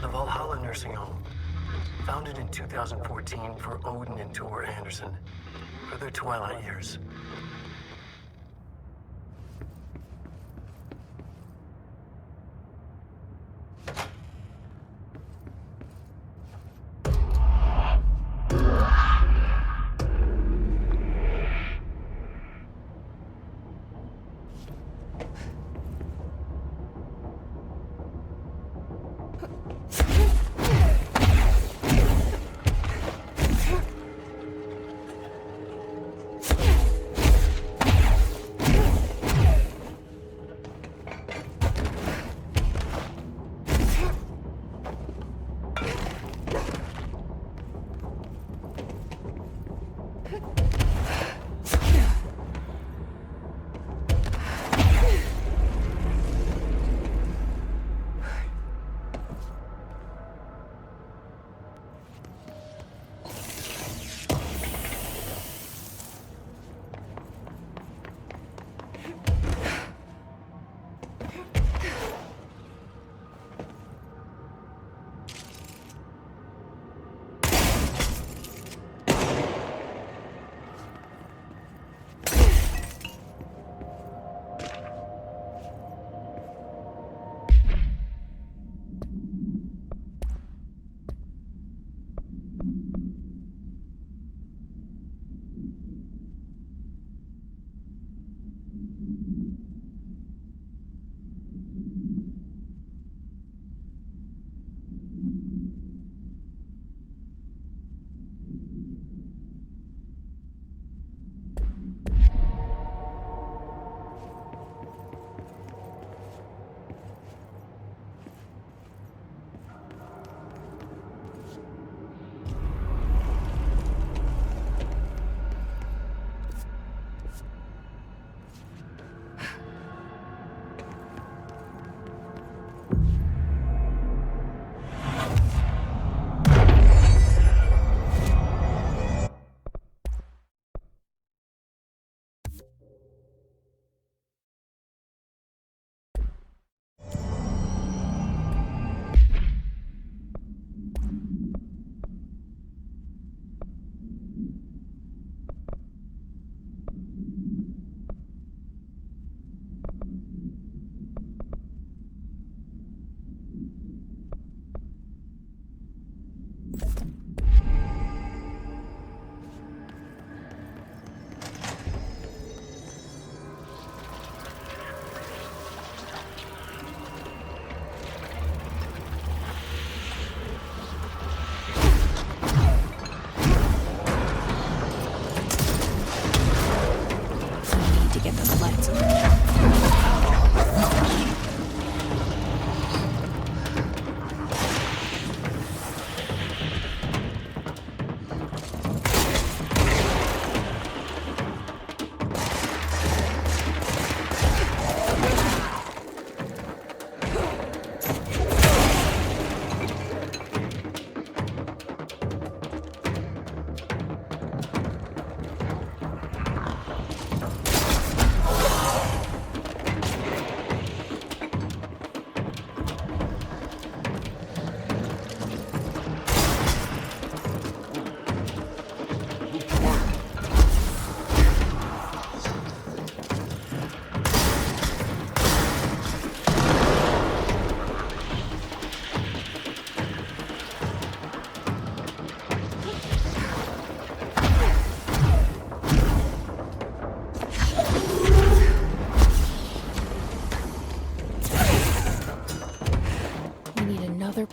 The Valhalla Nursing Home, founded in 2014 for Odin and Tor Anderson for their twilight years.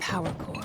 power core.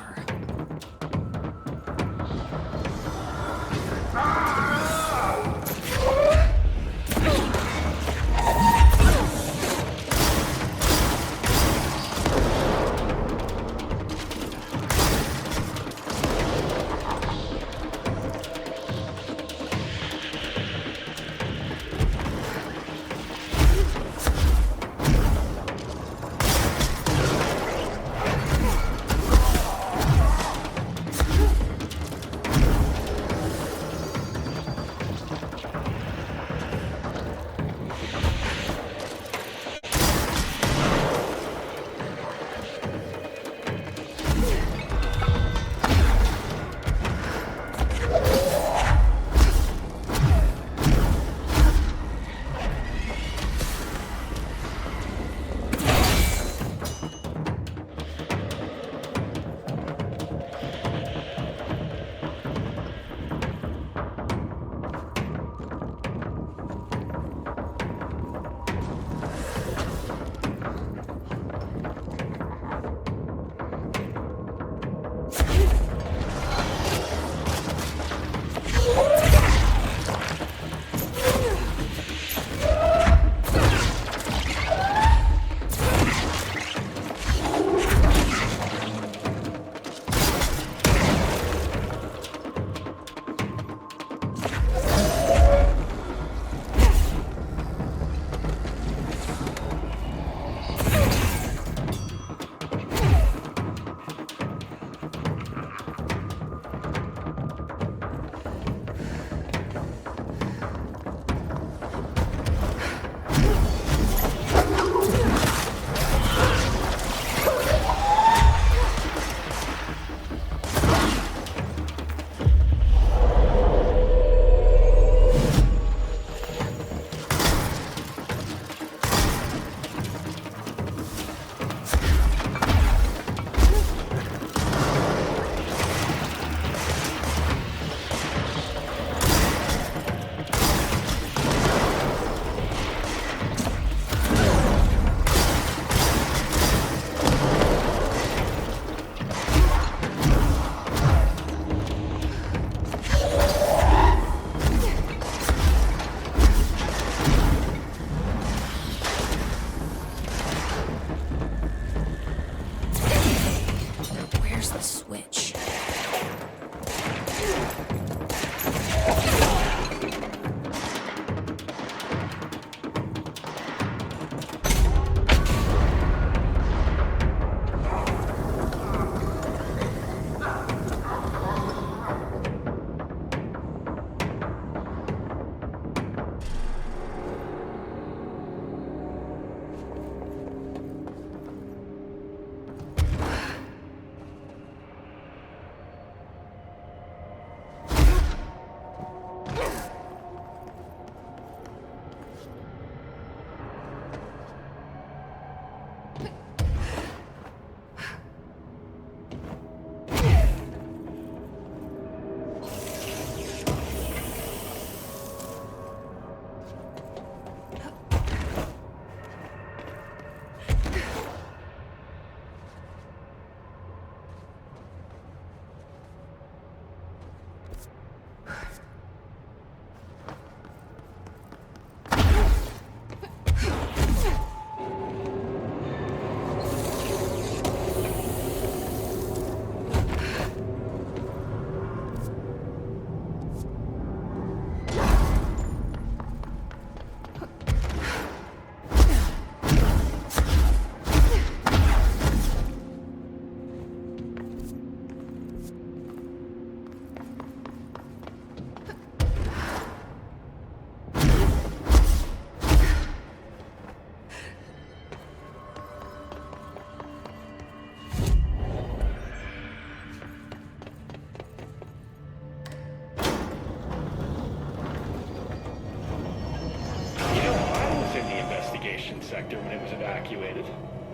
sector when it was evacuated.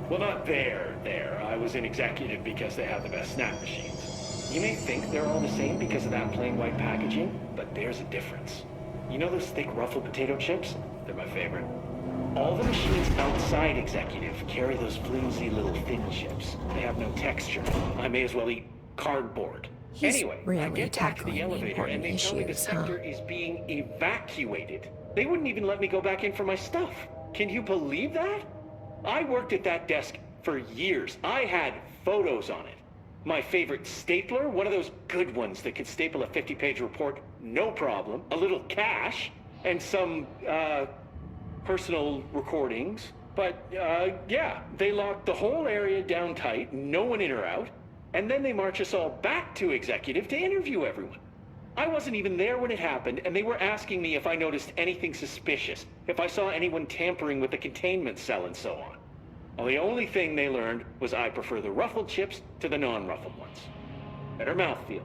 Well, not there. I was in executive because they have the best snap machines. You may think they're all the same because of that plain white packaging, but there's a difference. You know those thick ruffled potato chips? They're my favorite. All the machines outside Executive carry those flimsy little thin chips. They have no texture. I may as well eat cardboard. He's Anyway, I really get back to the tackling the elevator and they tell me the issues, sector is being evacuated. They wouldn't even let me go back in for my stuff. Can you believe that? I worked at that desk for years. I had photos on it. My favorite stapler, one of those good ones that could staple a 50-page report, no problem. A little cash, and some, personal recordings. But, yeah, they locked the whole area down tight, no one in or out, and then they march us all back to Executive to interview everyone. I wasn't even there when it happened, and they were asking me if I noticed anything suspicious, if I saw anyone tampering with the containment cell and so on. Well, the only thing they learned was I prefer the ruffled chips to the non-ruffled ones. Better mouthfeel,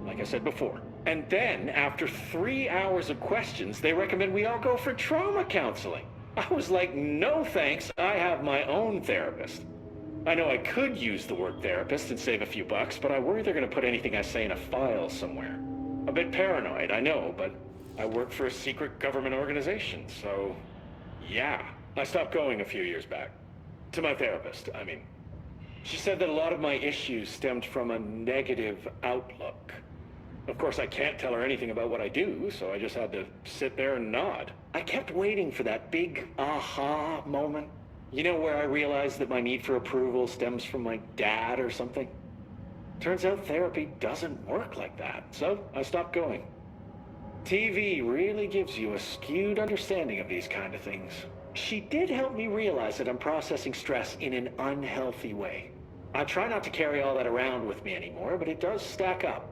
like I said before. And then, after 3 hours of questions, they recommend we all go for trauma counseling. I was like, no thanks, I have my own therapist. I know I could use the word therapist and save a few bucks, but I worry they're gonna put anything I say in a file somewhere. A bit paranoid, I know, but I work for a secret government organization, so yeah. I stopped going a few years back. To my therapist, I mean. She said that a lot of my issues stemmed from a negative outlook. Of course, I can't tell her anything about what I do, so I just had to sit there and nod. I kept waiting for that big aha moment. You know, where I realized that my need for approval stems from my dad or something? Turns out therapy doesn't work like that, so I stopped going. TV really gives you a skewed understanding of these kind of things. She did help me realize that I'm processing stress in an unhealthy way. I try not to carry all that around with me anymore, but it does stack up.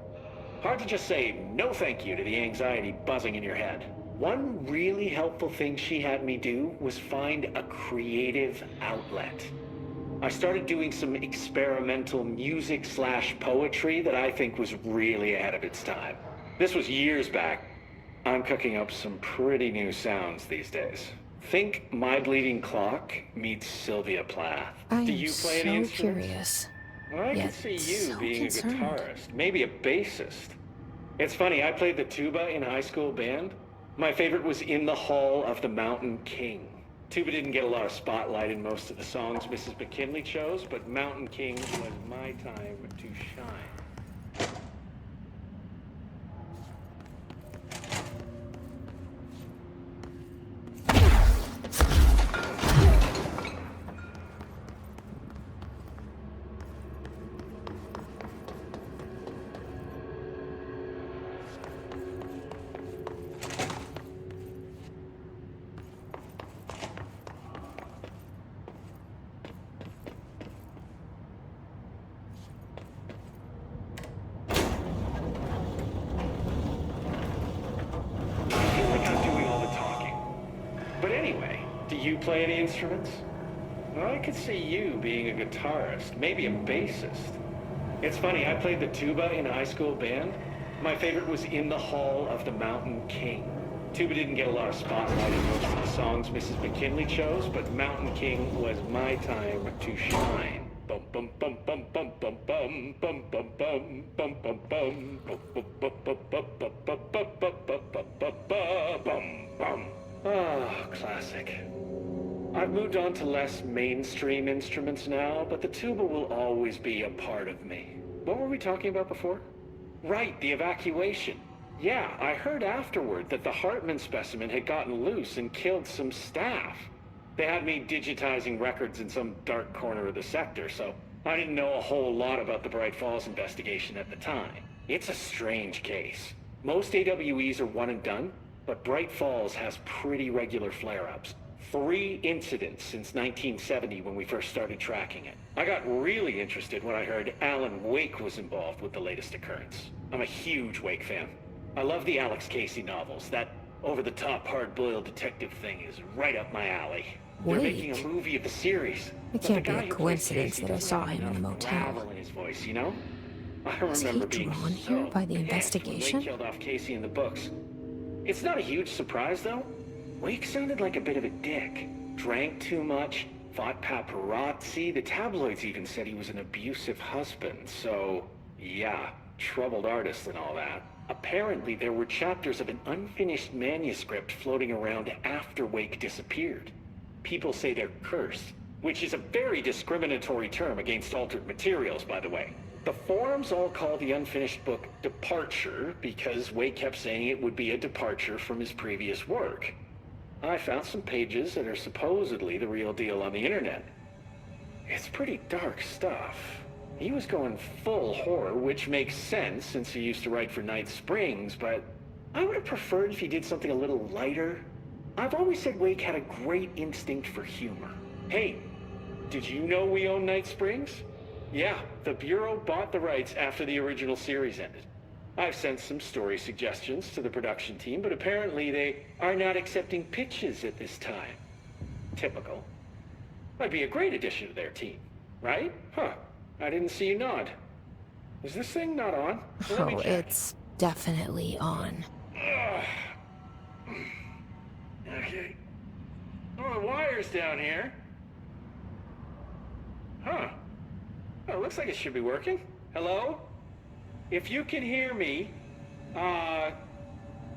Hard to just say no thank you to the anxiety buzzing in your head. One really helpful thing she had me do was find a creative outlet. I started doing some experimental music/poetry that I think was really ahead of its time. This was years back. I'm cooking up some pretty new sounds these days. Think My Bleeding Clock meets Sylvia Plath. Do you play any instruments? Curious. Well, I could see you being a guitarist, maybe a bassist. It's funny, I played the tuba in high school band. My favorite was In the Hall of the Mountain King. Tuba didn't get a lot of spotlight in most of the songs Mrs. McKinley chose, but Mountain King was my time to shine. You play any instruments? Well, I could see you being a guitarist, maybe a bassist. It's funny, I played the tuba in a high school band. My favorite was In the Hall of the Mountain King. Tuba didn't get a lot of spotlight in most of the songs Mrs. McKinley chose, but Mountain King was my time to shine. Bum bum bum bum bum bum bum bum bum bum bum bum bum bum bum. Ah, classic. I've moved on to less mainstream instruments now, but the tuba will always be a part of me. What were we talking about before? Right, the evacuation. Yeah, I heard afterward that the Hartman specimen had gotten loose and killed some staff. They had me digitizing records in some dark corner of the sector, so I didn't know a whole lot about the Bright Falls investigation at the time. It's a strange case. Most AWEs are one and done, but Bright Falls has pretty regular flare-ups. 3 incidents since 1970 when we first started tracking it. I got really interested when I heard Alan Wake was involved with the latest occurrence. I'm a huge Wake fan. I love the Alex Casey novels. That over-the-top, hard-boiled detective thing is right up my alley. They're making a movie of the series. It can't be a coincidence that I saw him in the motel. In his voice, you know? I Was he remember being drawn here by the investigation? When they killed off Casey in the books. It's not a huge surprise, though. Wake sounded like a bit of a dick. Drank too much, fought paparazzi. The tabloids even said he was an abusive husband. So, yeah, troubled artist and all that. Apparently, there were chapters of an unfinished manuscript floating around after Wake disappeared. people say they're cursed, which is a very discriminatory term against altered materials, by the way. The forums all call the unfinished book Departure because Wade kept saying it would be a departure from his previous work. I found some pages that are supposedly the real deal on the internet. It's pretty dark stuff. He was going full horror, which makes sense since he used to write for Night Springs, but I would have preferred if he did something a little lighter. I've always said Wake had a great instinct for humor. Hey, did you know we own Night Springs? Yeah, the Bureau bought the rights after the original series ended. I've sent some story suggestions to the production team, but apparently they are not accepting pitches at this time. Typical. Might be a great addition to their team, right? Huh. I didn't see you nod. Is this thing not on? Let me Oh, check. it's definitely on. Okay. Oh, the wire's down here. Huh. Oh, it looks like it should be working. Hello? If you can hear me,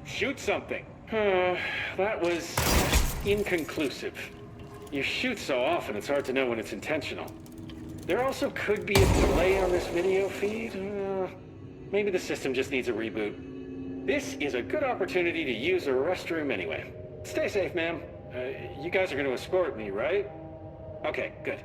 shoot something. That was inconclusive. You shoot so often, it's hard to know when it's intentional. There also could be a delay on this video feed. Maybe the system just needs a reboot. This is a good opportunity to use a restroom anyway. Stay safe, ma'am. You guys are going to escort me, right? Okay, good.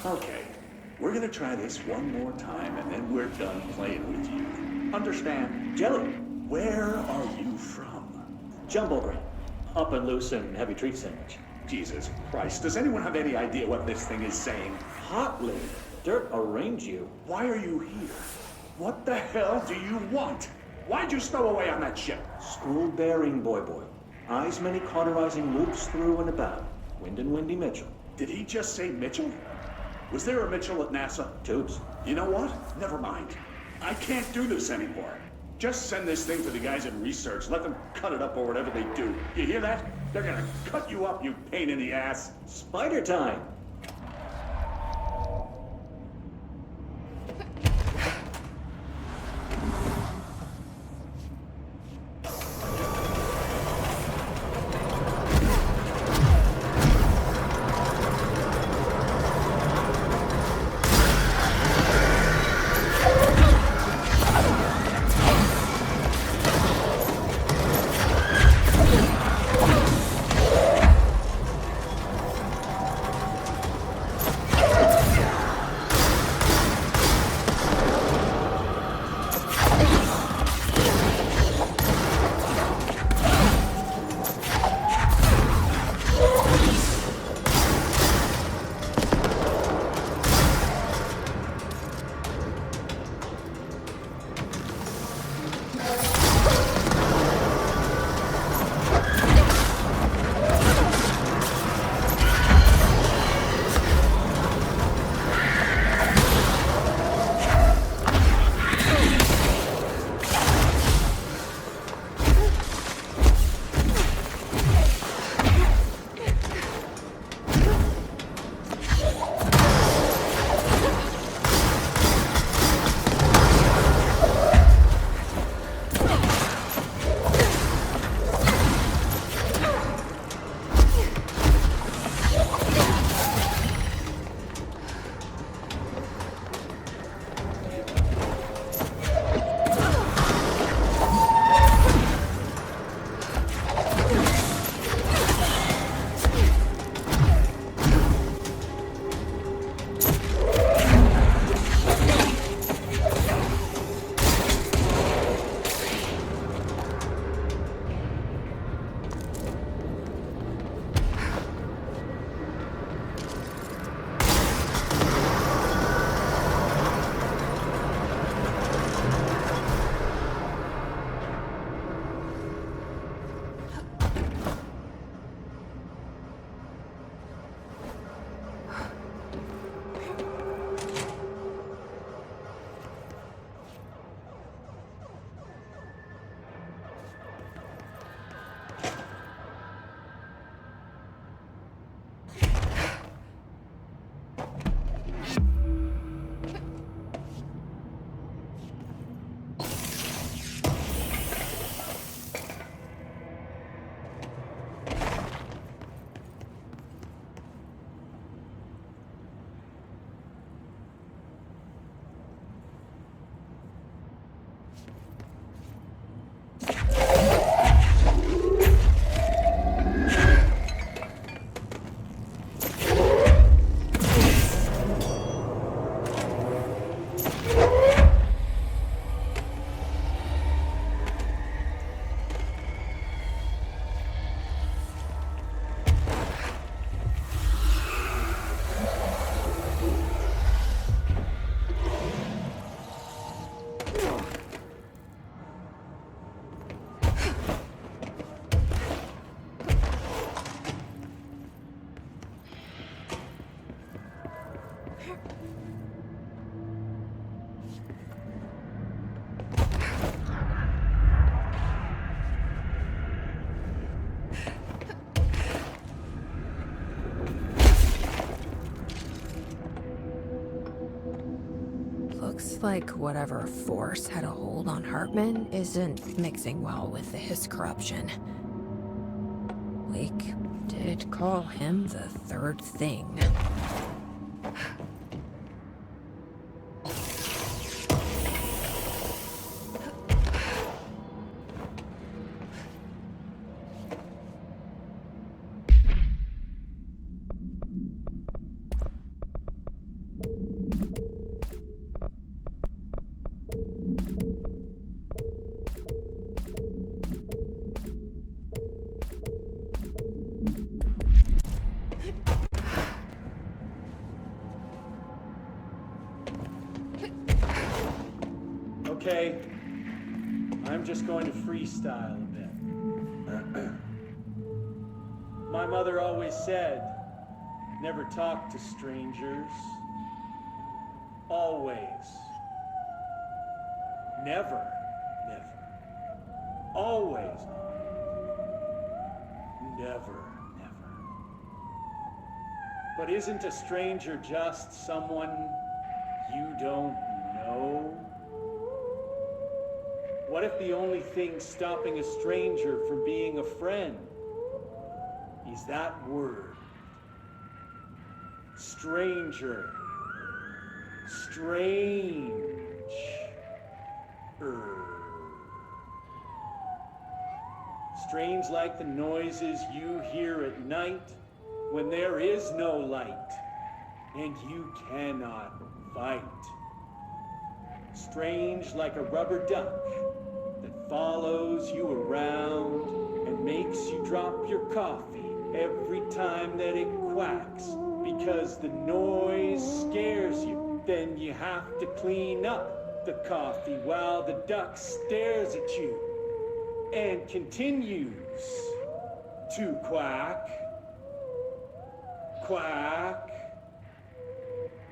Okay, we're gonna try this one more time, and then we're done playing with you. Understand? Jelly. Where are you from? Jumbo grain. Up and loose and heavy treat sandwich. Jesus Christ, does anyone have any idea what this thing is saying? Hotly. Dirt arrange you. Why are you here? What the hell do you want? Why'd you stow away on that ship? School bearing, boy. Eyes many cauterizing loops through and about. Wind and Windy Mitchell. Did he just say Mitchell? Was there a Mitchell at NASA? Tubes. You know what? Never mind. I can't do this anymore. Just send this thing to the guys in research. Let them cut it up or whatever they do. You hear that? They're gonna cut you up, you pain in the ass. Spider time. Looks like whatever force had a hold on Hartman isn't mixing well with his corruption. Blake did call him the third thing. Okay. I'm just going to freestyle a bit. My mother always said, never talk to strangers. Always. Never. Always. Never. But isn't a stranger just someone you don't know? What if the only thing stopping a stranger from being a friend is that word? Stranger. Strange. Strange like the noises you hear at night when there is no light and you cannot fight. Strange like a rubber duck that follows you around and makes you drop your coffee every time that it quacks because the noise scares you. Then you have to clean up the coffee while the duck stares at you and continues to quack, quack,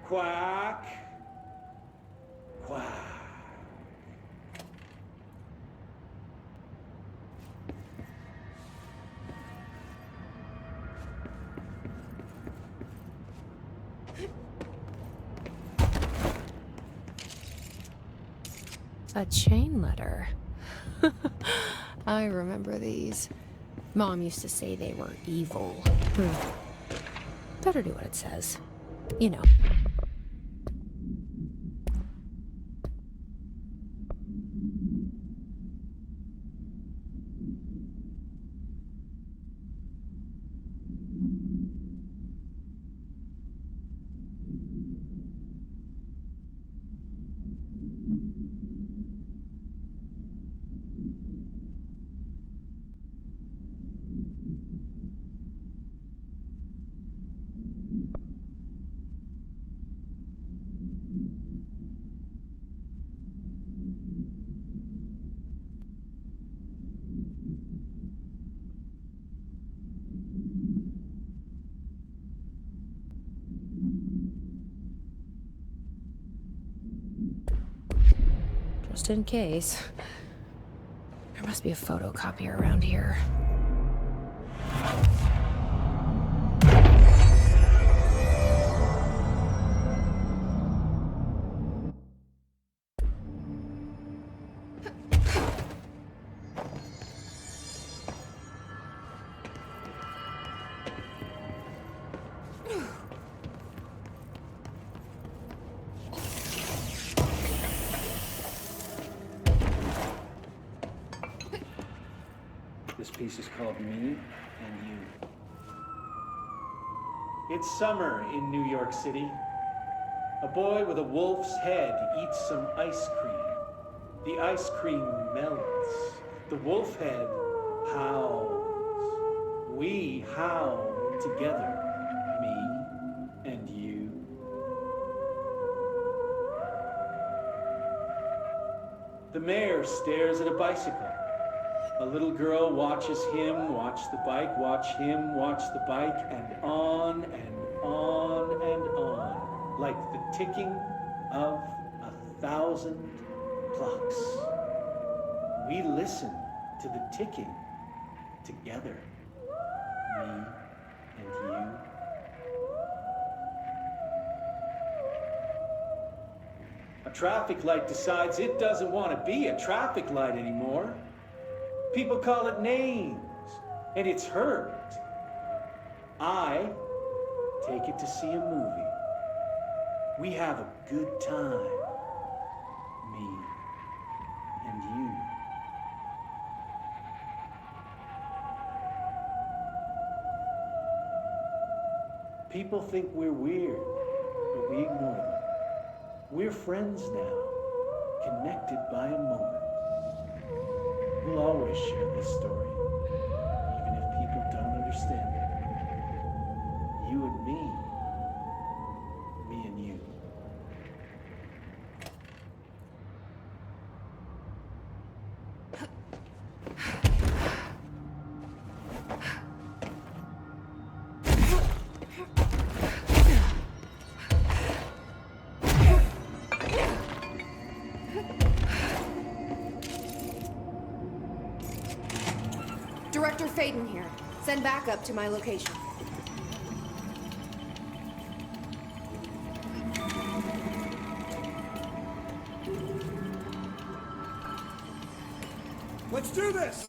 quack, quack. A chain letter. I remember these. Mom used to say they were evil. Better do what it says. You know. Just in case. There must be a photocopier around here. This piece is called Me and You. It's summer in New York City. A boy with a wolf's head eats some ice cream. The ice cream melts. The wolf head howls. We howl together. Me and you. The mayor stares at a bicycle. A little girl watches him watch the bike, watch him watch the bike, and on and on and on, like the ticking of 1,000 clocks. We listen to the ticking together, me and you. A traffic light decides it doesn't want to be a traffic light anymore. People call it names, and it's hurt. I take it to see a movie. We have a good time, me and you. People think we're weird, but we ignore them. We're friends now, connected by a moment. We'll always share this story, even if people don't understand it. You and me and you. Director Faden here. Send backup to my location. Let's do this!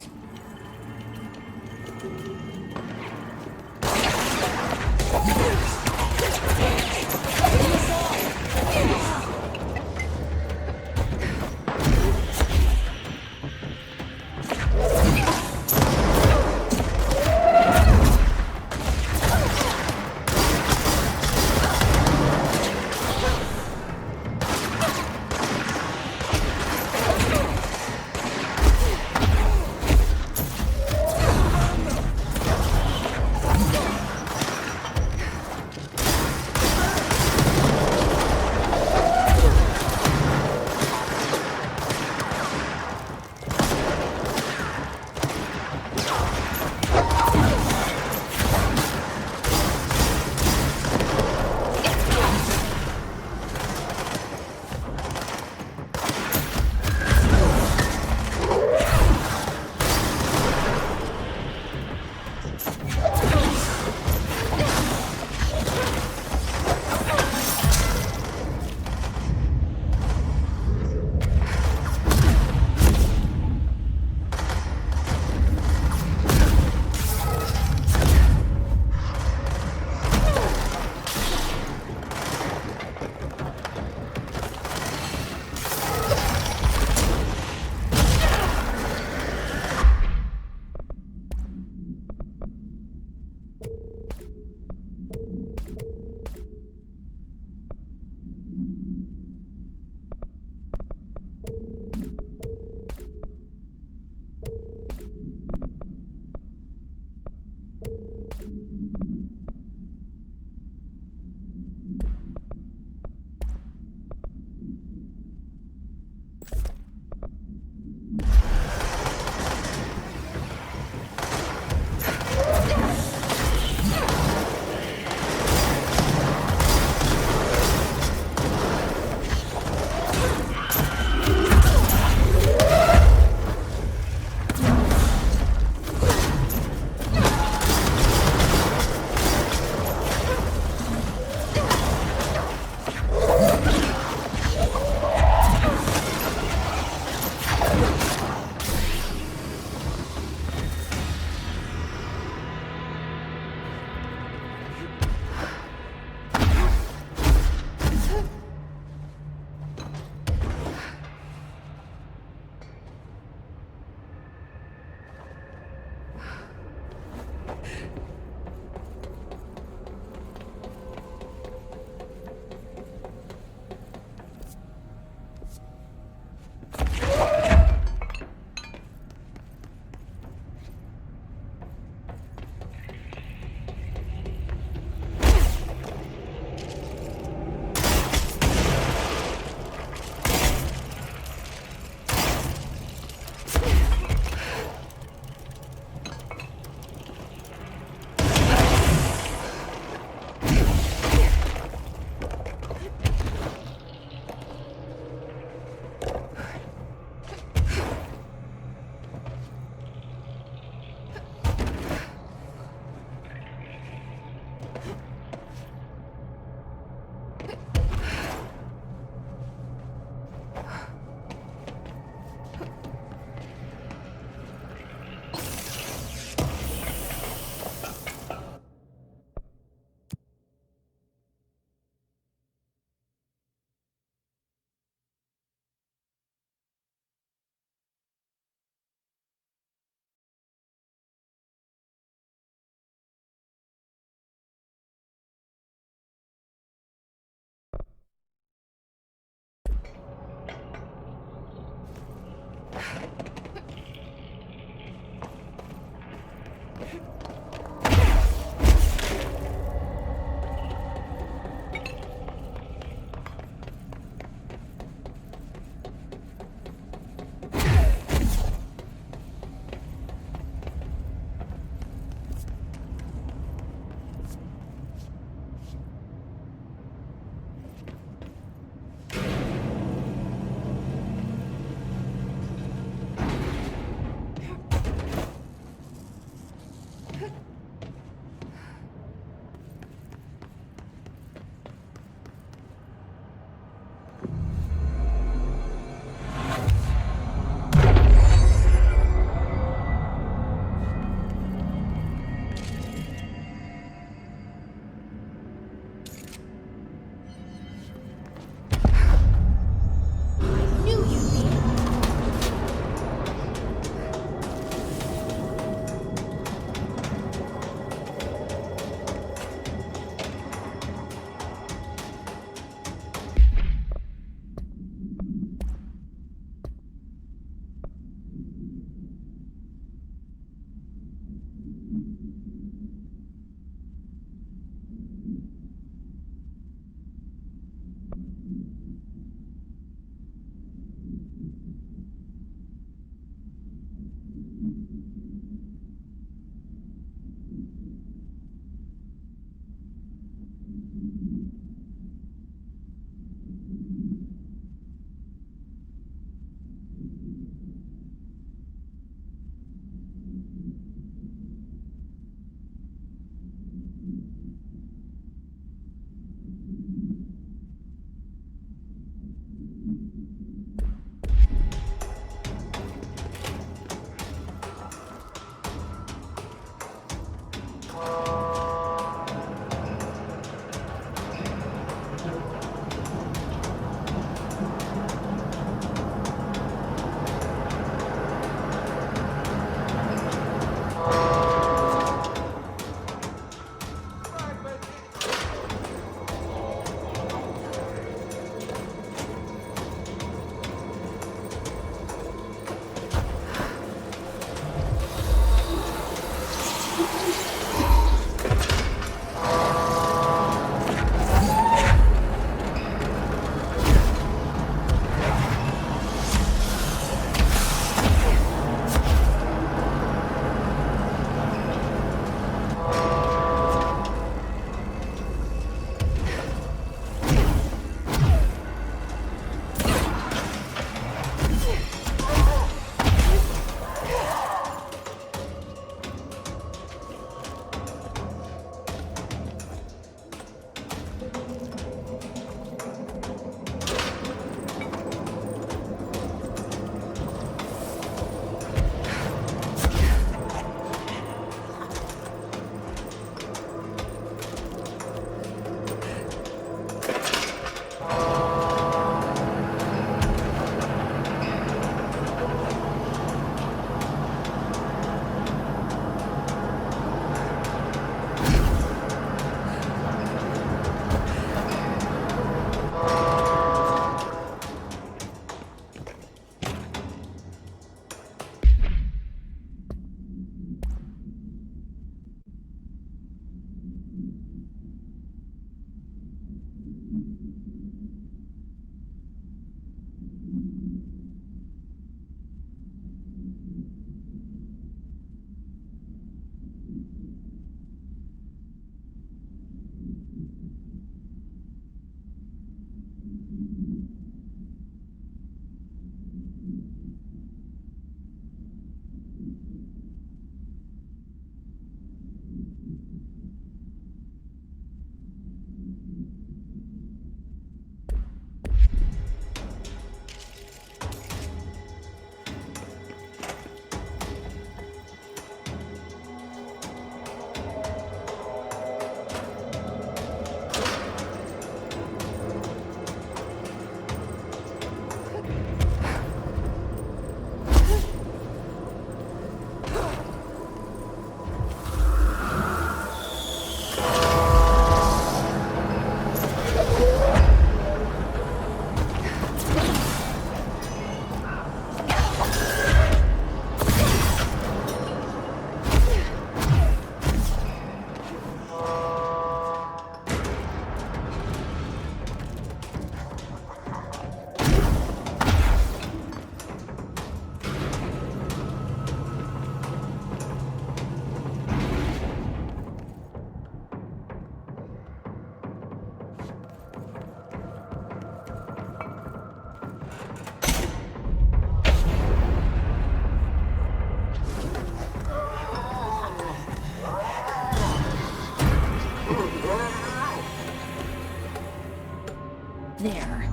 There.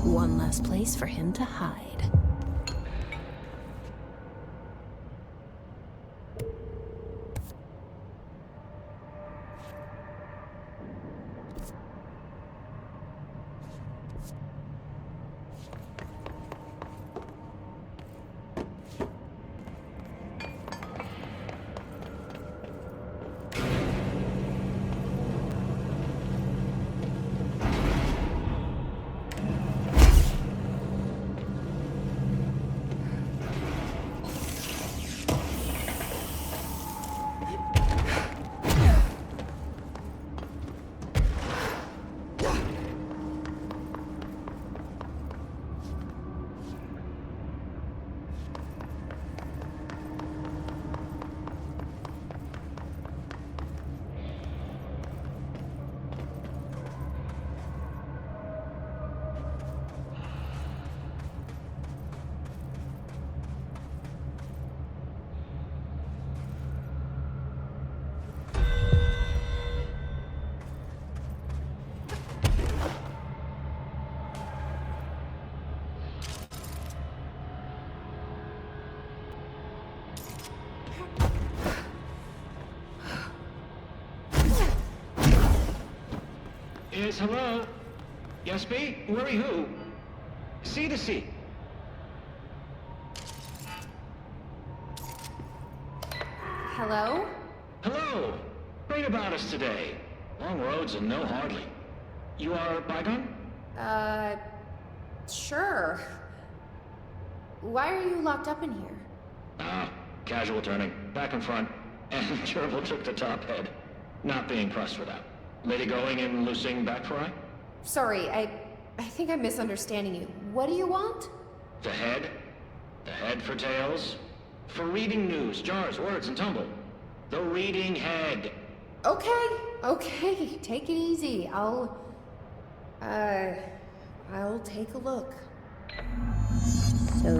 One last place for him to hide. Yes, hello? Yes, B? Worry who? C to C. Hello? Hello! Great about us today. Long roads and no hardly. You are Bygone? Sure. Why are you locked up in here? Ah, casual turning. Back and front. And Gerbil took the top head. Not being pressed for that. Lady going and loosing back fry? Sorry, I think I'm misunderstanding you. What do you want? The head? The head for tails? For reading news, jars, words, and tumble. The reading head. Okay, take it easy. I'll take a look. So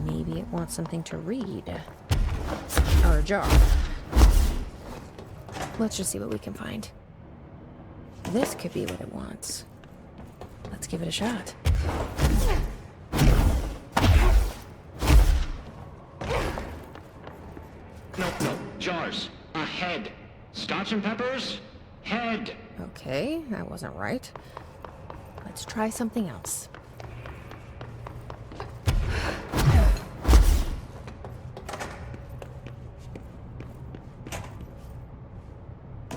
maybe it wants something to read. Or a jar. Let's just see what we can find. This could be what it wants. Let's give it a shot. No, jars. A head. Scotch and peppers? Head. Okay, that wasn't right. Let's try something else.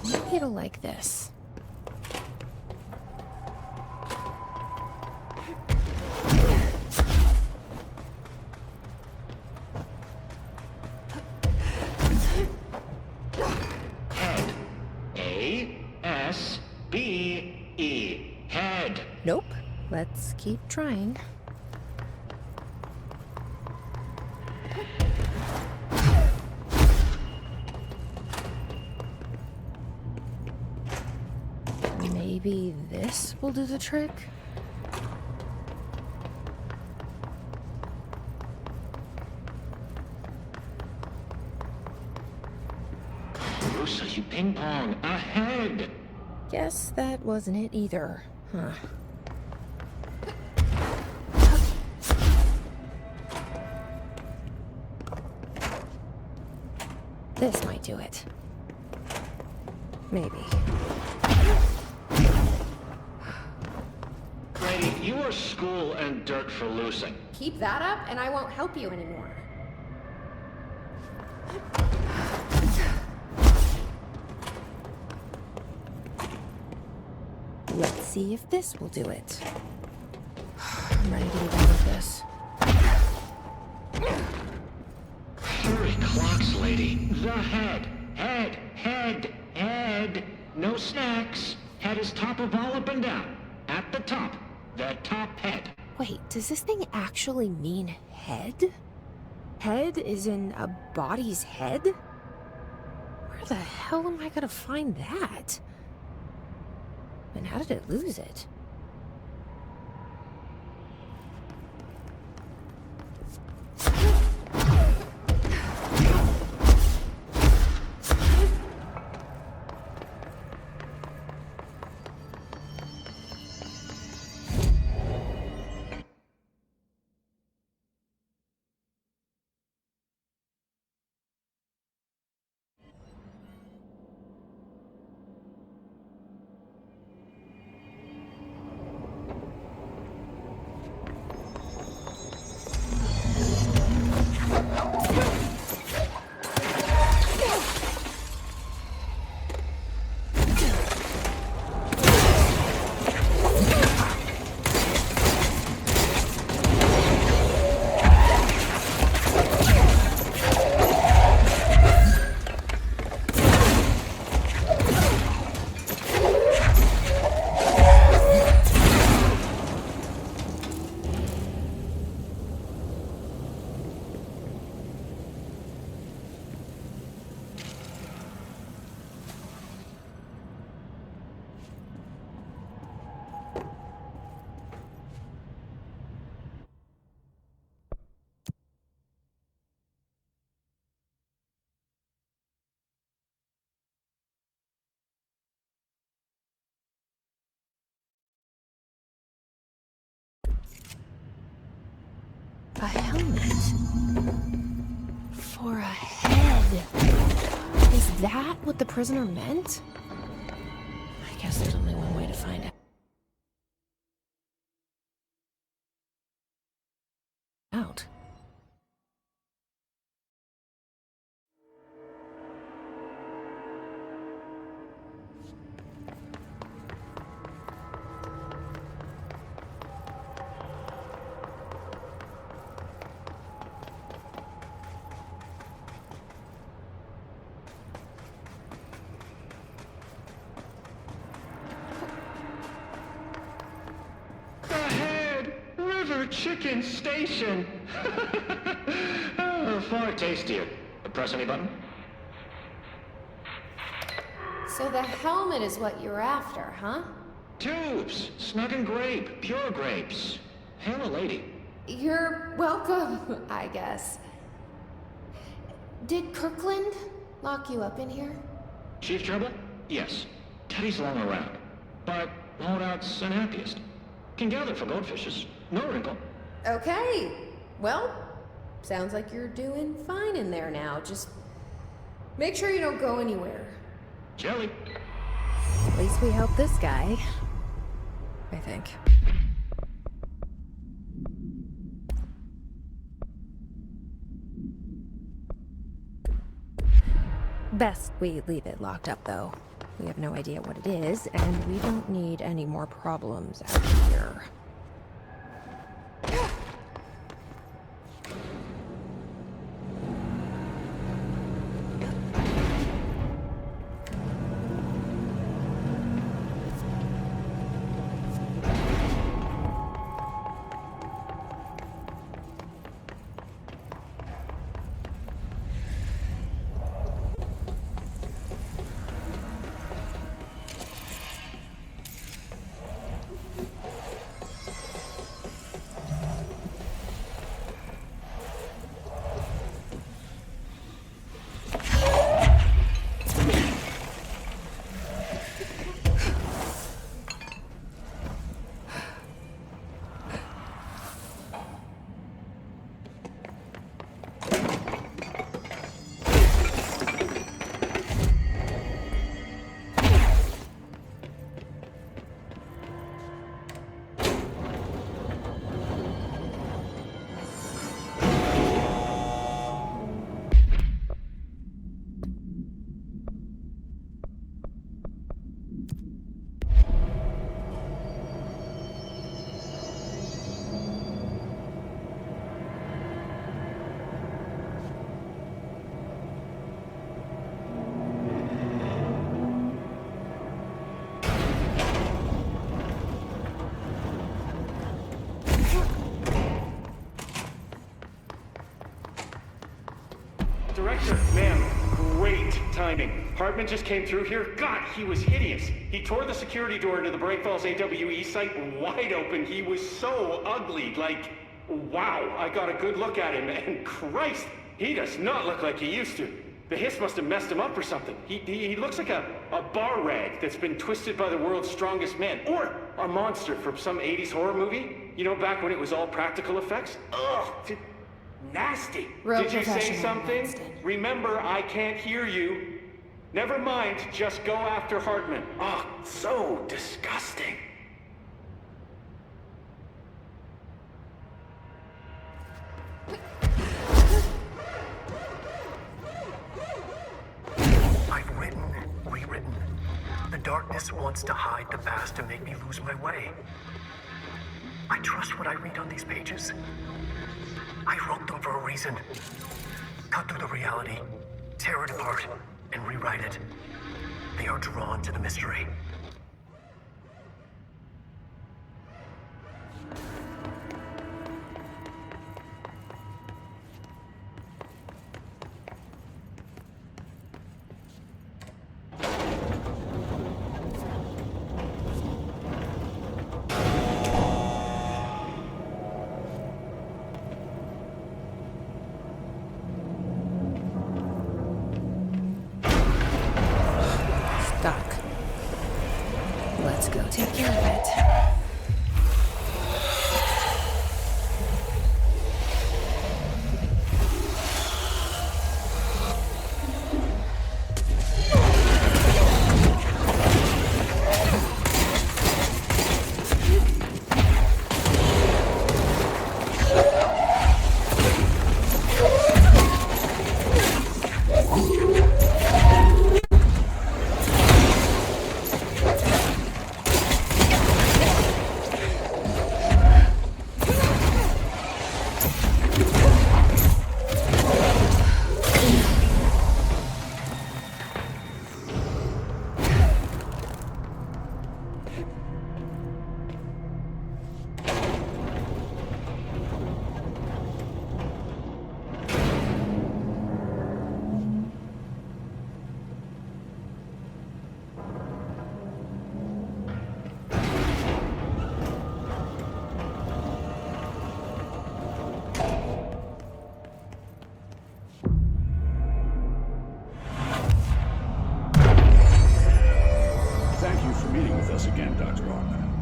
Maybe it'll like this. Head. A-S-B-E. Head. Nope. Let's keep trying. Maybe this will do the trick? you ping pong. Ahead! Guess that wasn't it either. Huh. This might do it. Maybe. Lady, you are school and dirt for loosing. Keep that up, and I won't help you anymore. Let's see if this will do it. I'm ready to be done with this. Hurry, clocks, lady. The head. Head. Head. Head. No snacks. Head is top of all up and down. At the top. The top head. Wait, does this thing actually mean head? Head is in a body's head? Where the hell am I gonna find that? And how did it lose it? A helmet. For a head. Is that what the prisoner meant? I guess there's only one way to find out. Chicken station. Oh, far tastier. Press any button? So the helmet is what you're after, huh? Tubes. Snug and grape. Pure grapes. Hail a lady. You're welcome, I guess. Did Kirkland lock you up in here? Chief Trouble? Yes. Teddy's long around. But holdout's unhappiest. Can gather for goldfishes. No wrinkle. Okay. Well, sounds like you're doing fine in there now. Just make sure you don't go anywhere. Jelly. At least we helped this guy. I think. Best we leave it locked up, though. We have no idea what it is, and we don't need any more problems out here. timing. Hartman just came through here. God, he was hideous. He tore the security door into the Bright Falls AWE site wide open. He was so ugly, like, wow. I got a good look at him, and Christ, he does not look like he used to. The hiss must have messed him up or something. He looks like a bar rag that's been twisted by the world's strongest man. Or a monster from some 80s horror movie. You know, back when it was all practical effects? Ugh, nasty. Real Did you say professional, something? Winston. Remember, I can't hear you. Never mind, just go after Hartman. Oh, so disgusting. I've written, rewritten. The darkness wants to hide the past and make me lose my way. I trust what I read on these pages. I wrote them for a reason. Cut through the reality, tear it apart, and rewrite it. They are drawn to the mystery. Stuck. Let's go take care of it.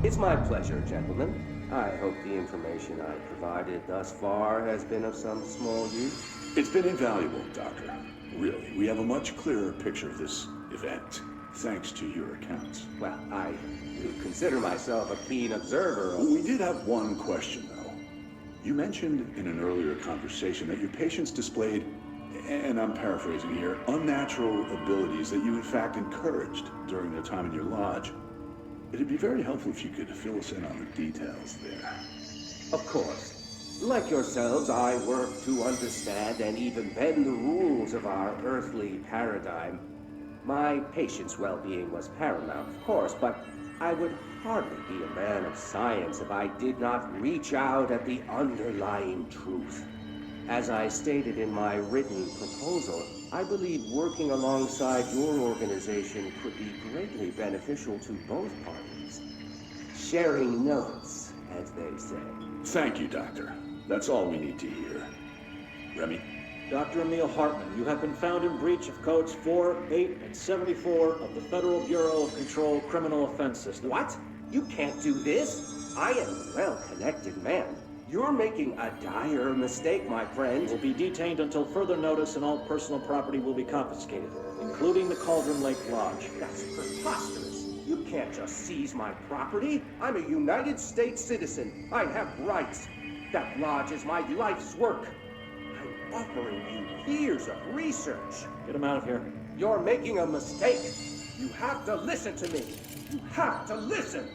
It's my pleasure, gentlemen. I hope the information I provided thus far has been of some small use. It's been invaluable, Doctor. Really, we have a much clearer picture of this event, thanks to your accounts. Well, I do consider myself a keen observer of... We did have one question, though. You mentioned in an earlier conversation that your patients displayed, and I'm paraphrasing here, unnatural abilities that you in fact encouraged during their time in your lodge. It'd be very helpful if you could fill us in on the details there. Of course. Like yourselves, I work to understand and even bend the rules of our earthly paradigm. My patient's well-being was paramount, of course, but I would hardly be a man of science if I did not reach out at the underlying truth. As I stated in my written proposal, I believe working alongside your organization could be greatly beneficial to both parties. Sharing notes, as they say. Thank you, Doctor. That's all we need to hear. Remy? Dr. Emil Hartman, you have been found in breach of codes 4, 8, and 74 of the Federal Bureau of Control Criminal Offense System. What? You can't do this. I am a well-connected man. You're making a dire mistake, my friend. You will be detained until further notice, and all personal property will be confiscated, including the Cauldron Lake Lodge. That's preposterous. You can't just seize my property. I'm a United States citizen. I have rights. That lodge is my life's work. I'm offering you years of research. Get him out of here. You're making a mistake. You have to listen to me. You have to listen.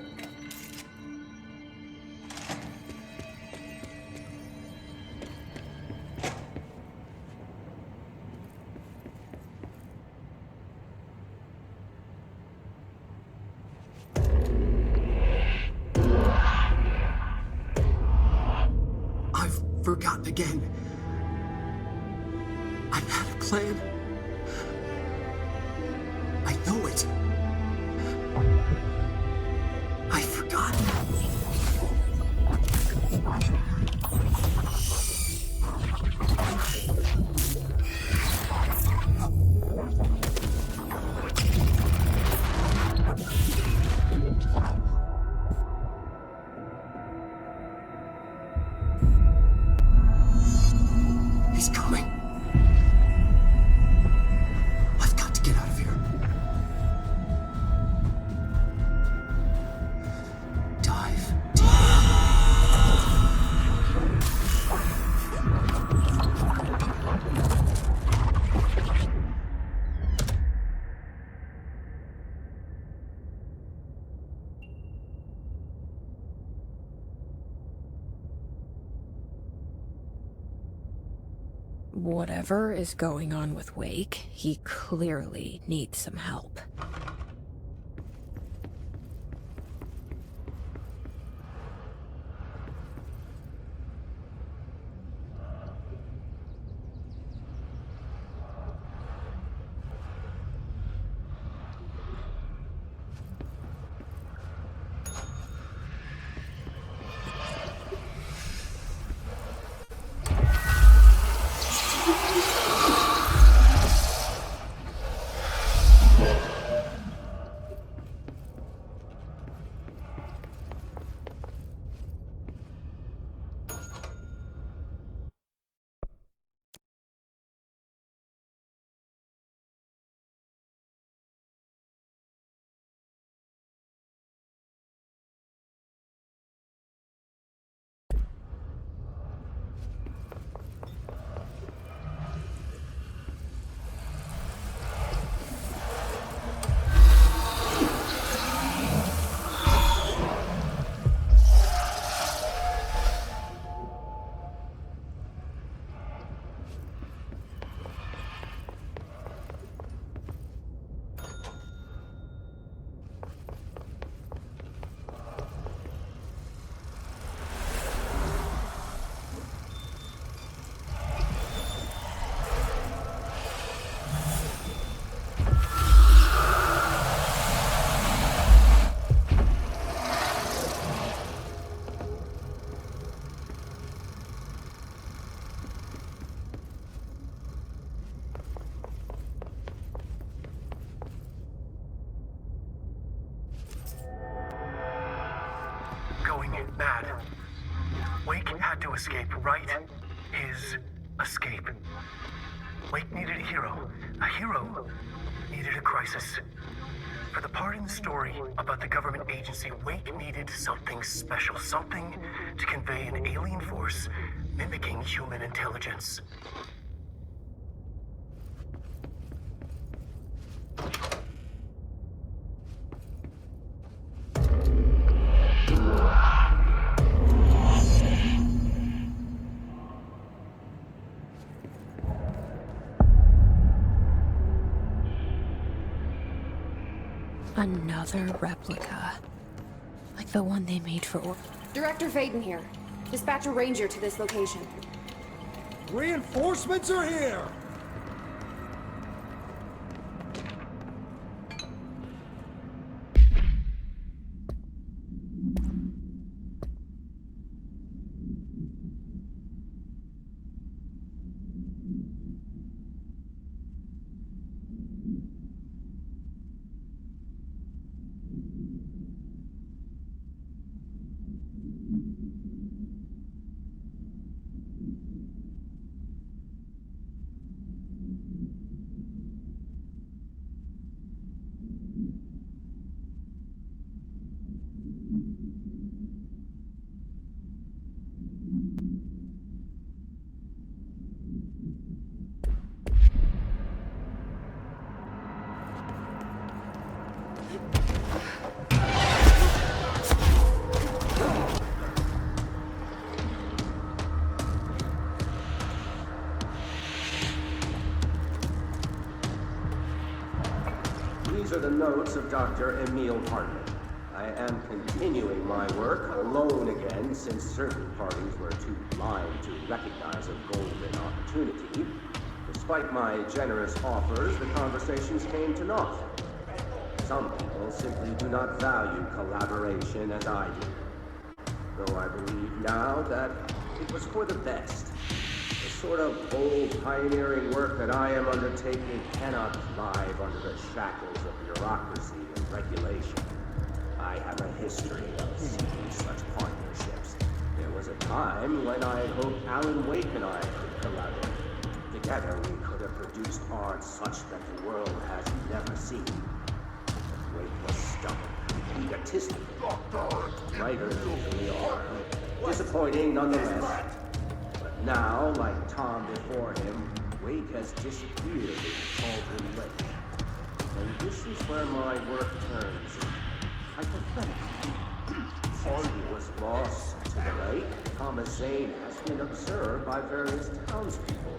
Forgotten again. I had a plan. know it. I've forgotten. He's coming. I've got to get out of here. Dive deep. Whatever is going on with Wake, he clearly needs some help. Going mad. Wake had to escape, right? His escape. Wake needed a hero. A hero needed a crisis. For the part in the story about the government agency, Wake needed something special. Something to convey an alien force mimicking human intelligence. Another replica. Like the one they made for Director Faden here. Dispatch a ranger to this location. Reinforcements are here! These are the notes of Dr. Emil Hartman. I am continuing my work alone again since certain parties were too blind to recognize a golden opportunity. Despite my generous offers, the conversations came to naught. some people simply do not value collaboration as I do. Though I believe now that it was for the best. The sort of bold, pioneering work that I am undertaking cannot thrive under the shackles of bureaucracy and regulation. I have a history of seeking such partnerships. There was a time when I had hoped Alan Wake and I could collaborate. Together we could have produced art such that the world has never seen. But Wake was stubborn, egotistical. Writers usually are. Disappointing nonetheless. But now, like Tom before him, Wake has disappeared in Cauldron Lake. And this is where my work turns hypothetical. Since he was lost to the lake, Thomas Zane has been observed by various townspeople.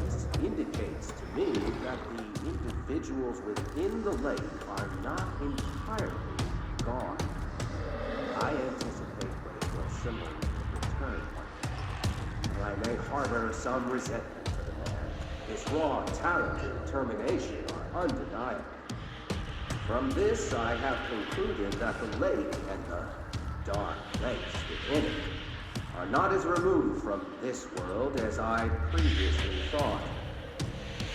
This indicates to me that the individuals within the lake are not entirely gone. I anticipate Wake will similarly return one day. And I may harbor some resentment for the man. His raw talent and determination are undeniable. From this, I have concluded that the lake and the dark place within it are not as removed from this world as I previously thought.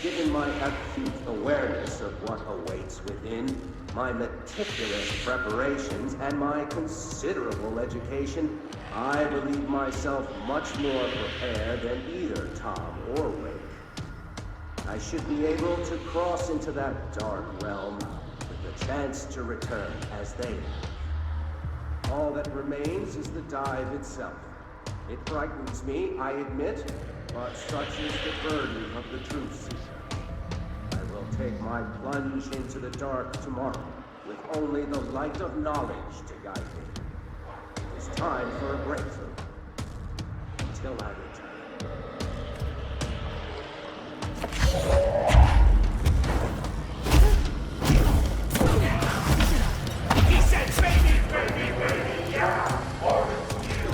Given my acute awareness of what awaits within, my meticulous preparations, and my considerable education, I believe myself much more prepared than either Tom or Wake. I should be able to cross into that dark realm with the chance to return as they have. All that remains is the dive itself. It frightens me, I admit, but such is the burden of the truth seeker. I will take my plunge into the dark tomorrow, with only the light of knowledge to guide me. It is time for a breakthrough. Until I return. He said, baby, yeah, or you.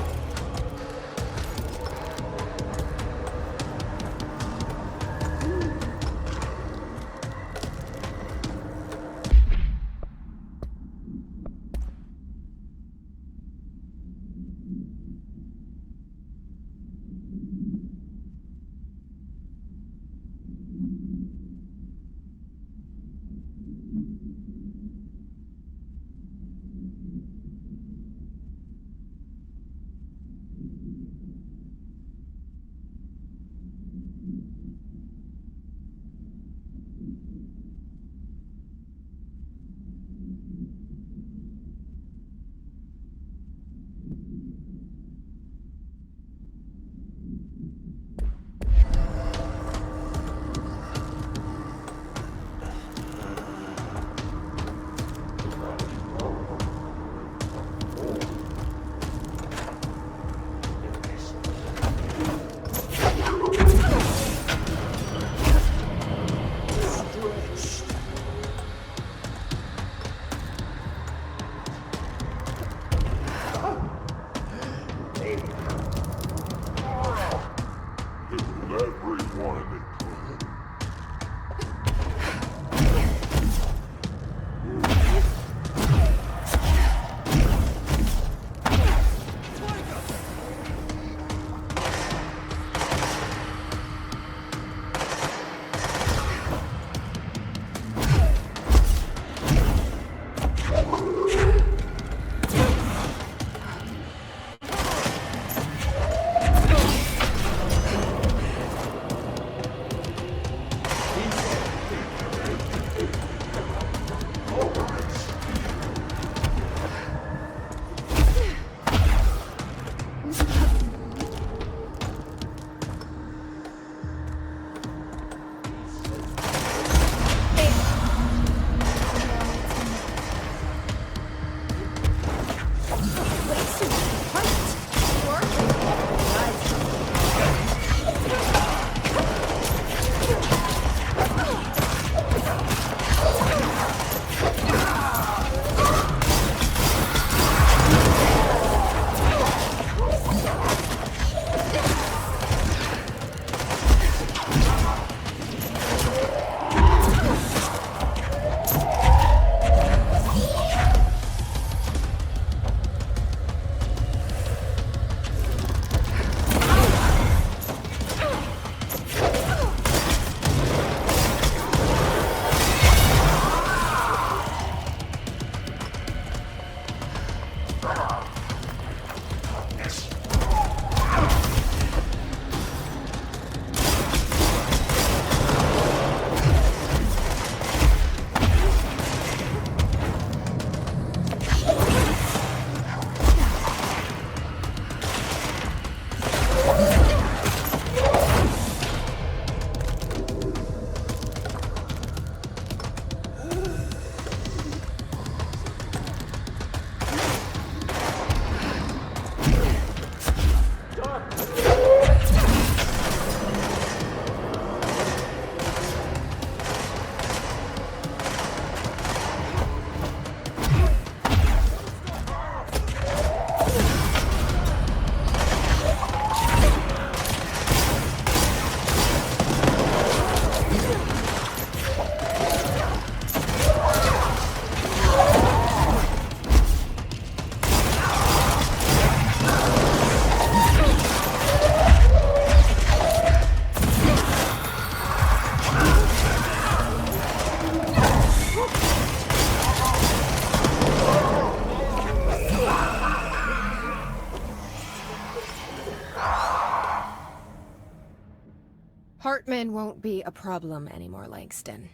Hartman won't be a problem anymore, Langston.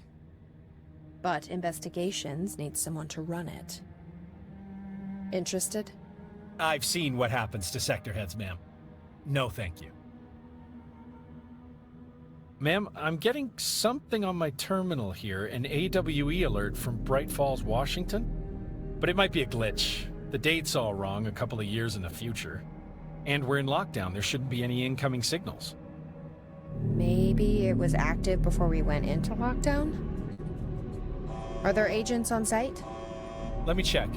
But investigations need someone to run it. Interested? I've seen what happens to sector heads, ma'am. No, thank you. Ma'am, I'm getting something on my terminal here, an AWE alert from Bright Falls, Washington. But it might be a glitch. The date's all wrong, a couple of years in the future. And we're in lockdown, there shouldn't be any incoming signals. Maybe it was active before we went into lockdown? Are there agents on site? Let me check.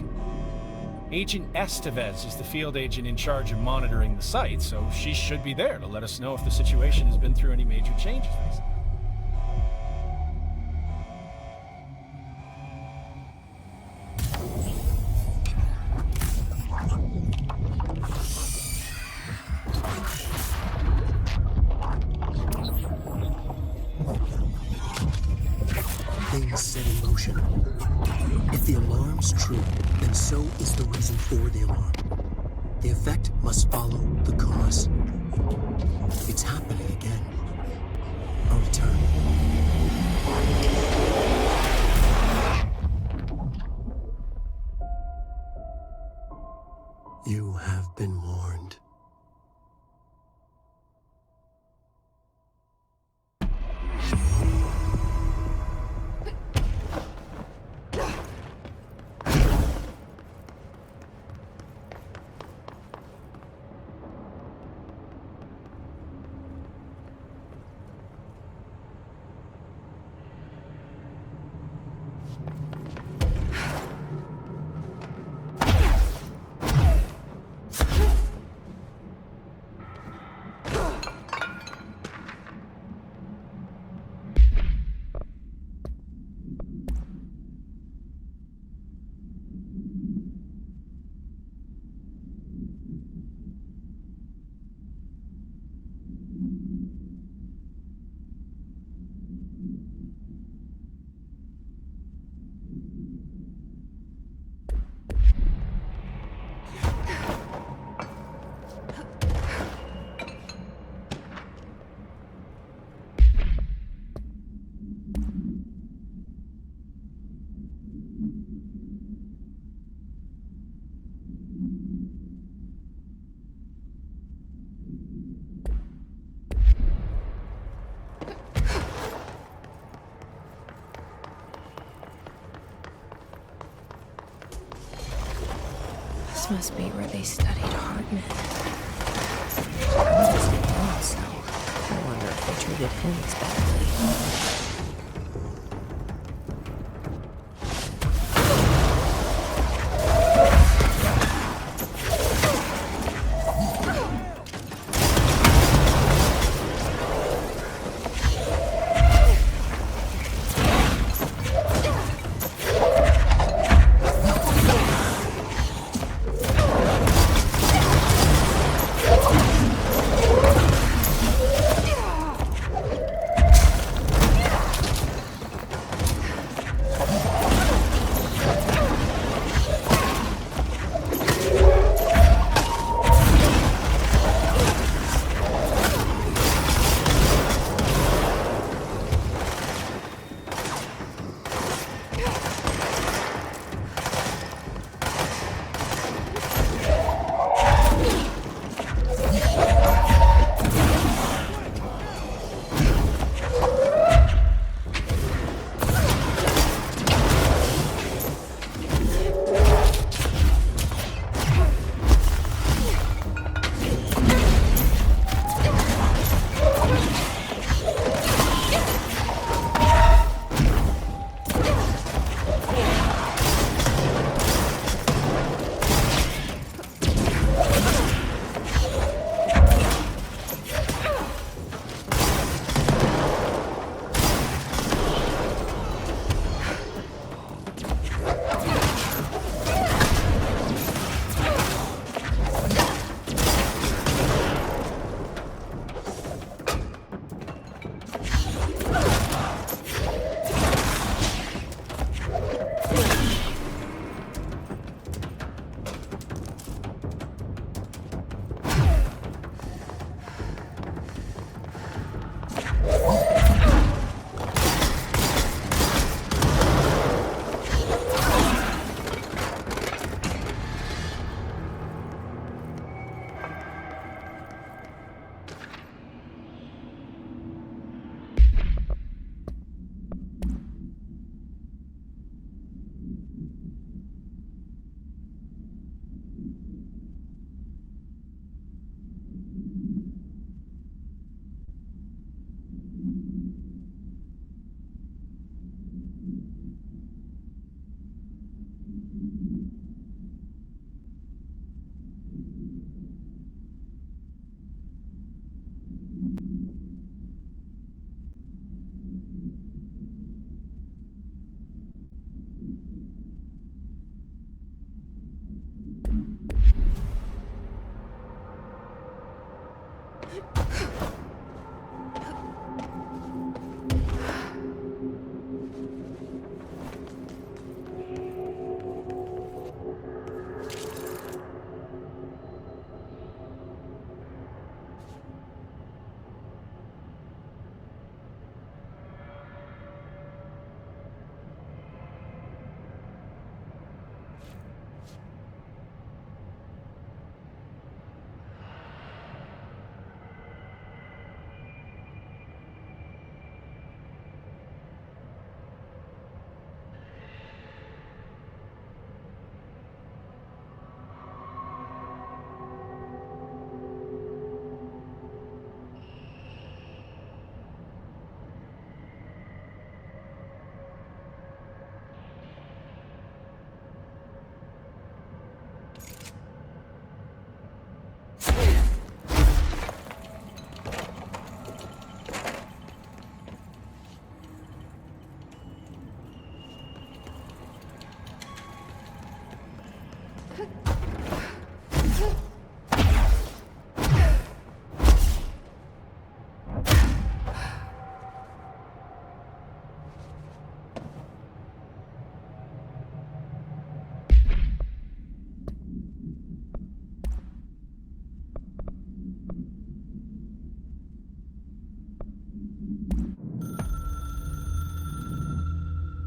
Agent Estevez is the field agent in charge of monitoring the site, so she should be there to let us know if the situation has been through any major changes recently. Things set in motion. If the alarm's true, then so is the reason for the alarm. The effect must follow the cause. It's happening again. A return. You have been warned. This must be where they studied Hartman. I was in one cell. I wonder if they treated him as badly.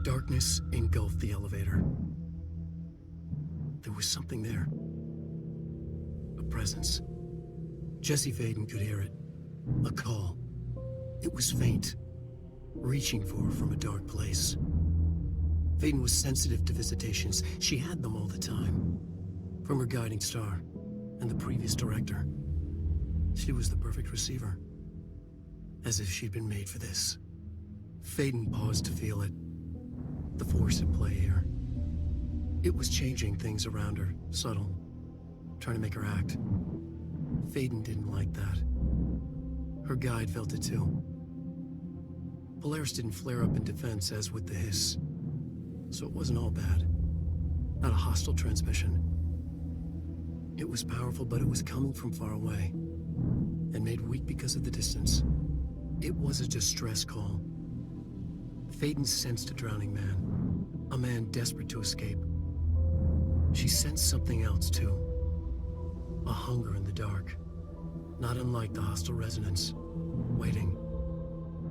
Darkness engulfed the elevator. There was something there. A presence. Jesse Faden could hear it. A call. It was faint, reaching for her from a dark place. Faden was sensitive to visitations. She had them all the time. From her guiding star and the previous director. She was the perfect receiver. As if she'd been made for this. Faden paused to feel it. The force at play here. It was changing things around her, subtle, trying to make her act. Faden didn't like that. Her guide felt it too. Polaris didn't flare up in defense as with the hiss, so it wasn't all bad. Not a hostile transmission. It was powerful, but it was coming from far away, and made weak because of the distance. It was a distress call. Faden sensed a drowning man, a man desperate to escape. She sensed something else, too. A hunger in the dark, not unlike the hostile resonance, waiting.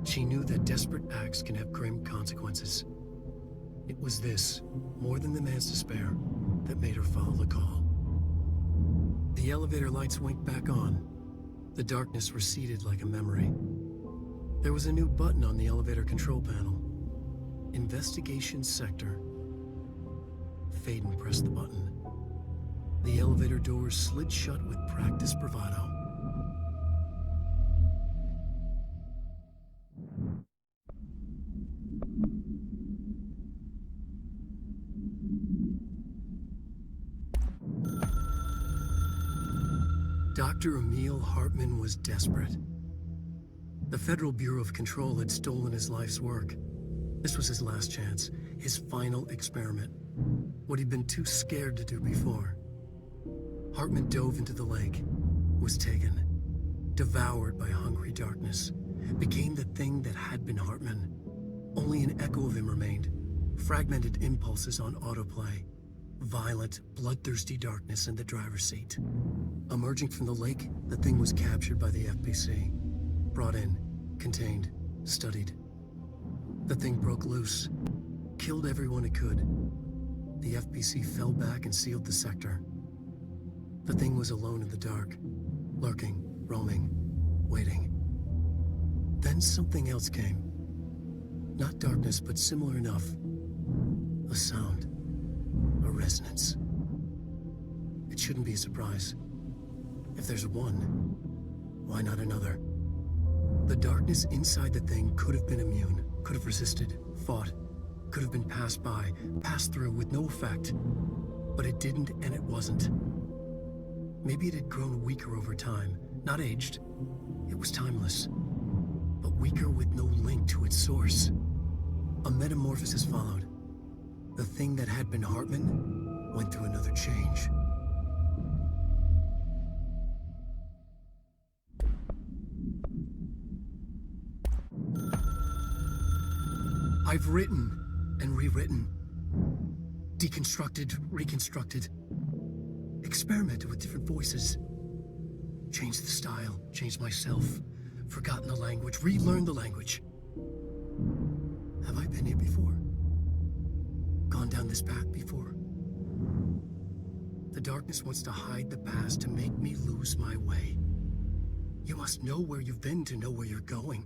She knew that desperate acts can have grim consequences. It was this, more than the man's despair, that made her follow the call. The elevator lights winked back on. The darkness receded like a memory. There was a new button on the elevator control panel. Investigation Sector. Faden pressed the button. The elevator doors slid shut with practiced bravado. Dr. Emil Hartman was desperate. The Federal Bureau of Control had stolen his life's work. This was his last chance, his final experiment. What he'd been too scared to do before. Hartman dove into the lake, was taken, devoured by hungry darkness, became the thing that had been Hartman. Only an echo of him remained, fragmented impulses on autoplay, violent, bloodthirsty darkness in the driver's seat. Emerging from the lake, the thing was captured by the FBC, brought in, contained, studied. The thing broke loose, killed everyone it could. The FBC fell back and sealed the sector. The thing was alone in the dark, lurking, roaming, waiting. Then something else came. Not darkness, but similar enough. A sound. A resonance. It shouldn't be a surprise. If there's one, why not another? The darkness inside the thing could have been immune, could have resisted, fought, could have been passed by, passed through with no effect. But it didn't, and it wasn't. Maybe it had grown weaker over time, not aged. It was timeless, but weaker with no link to its source. A metamorphosis followed. The thing that had been Hartman went through another change. I've written and rewritten, deconstructed, reconstructed, experimented with different voices, changed the style, changed myself, forgotten the language, relearned the language. Have I been here before? Gone down this path before? The darkness wants to hide the past to make me lose my way. You must know where you've been to know where you're going.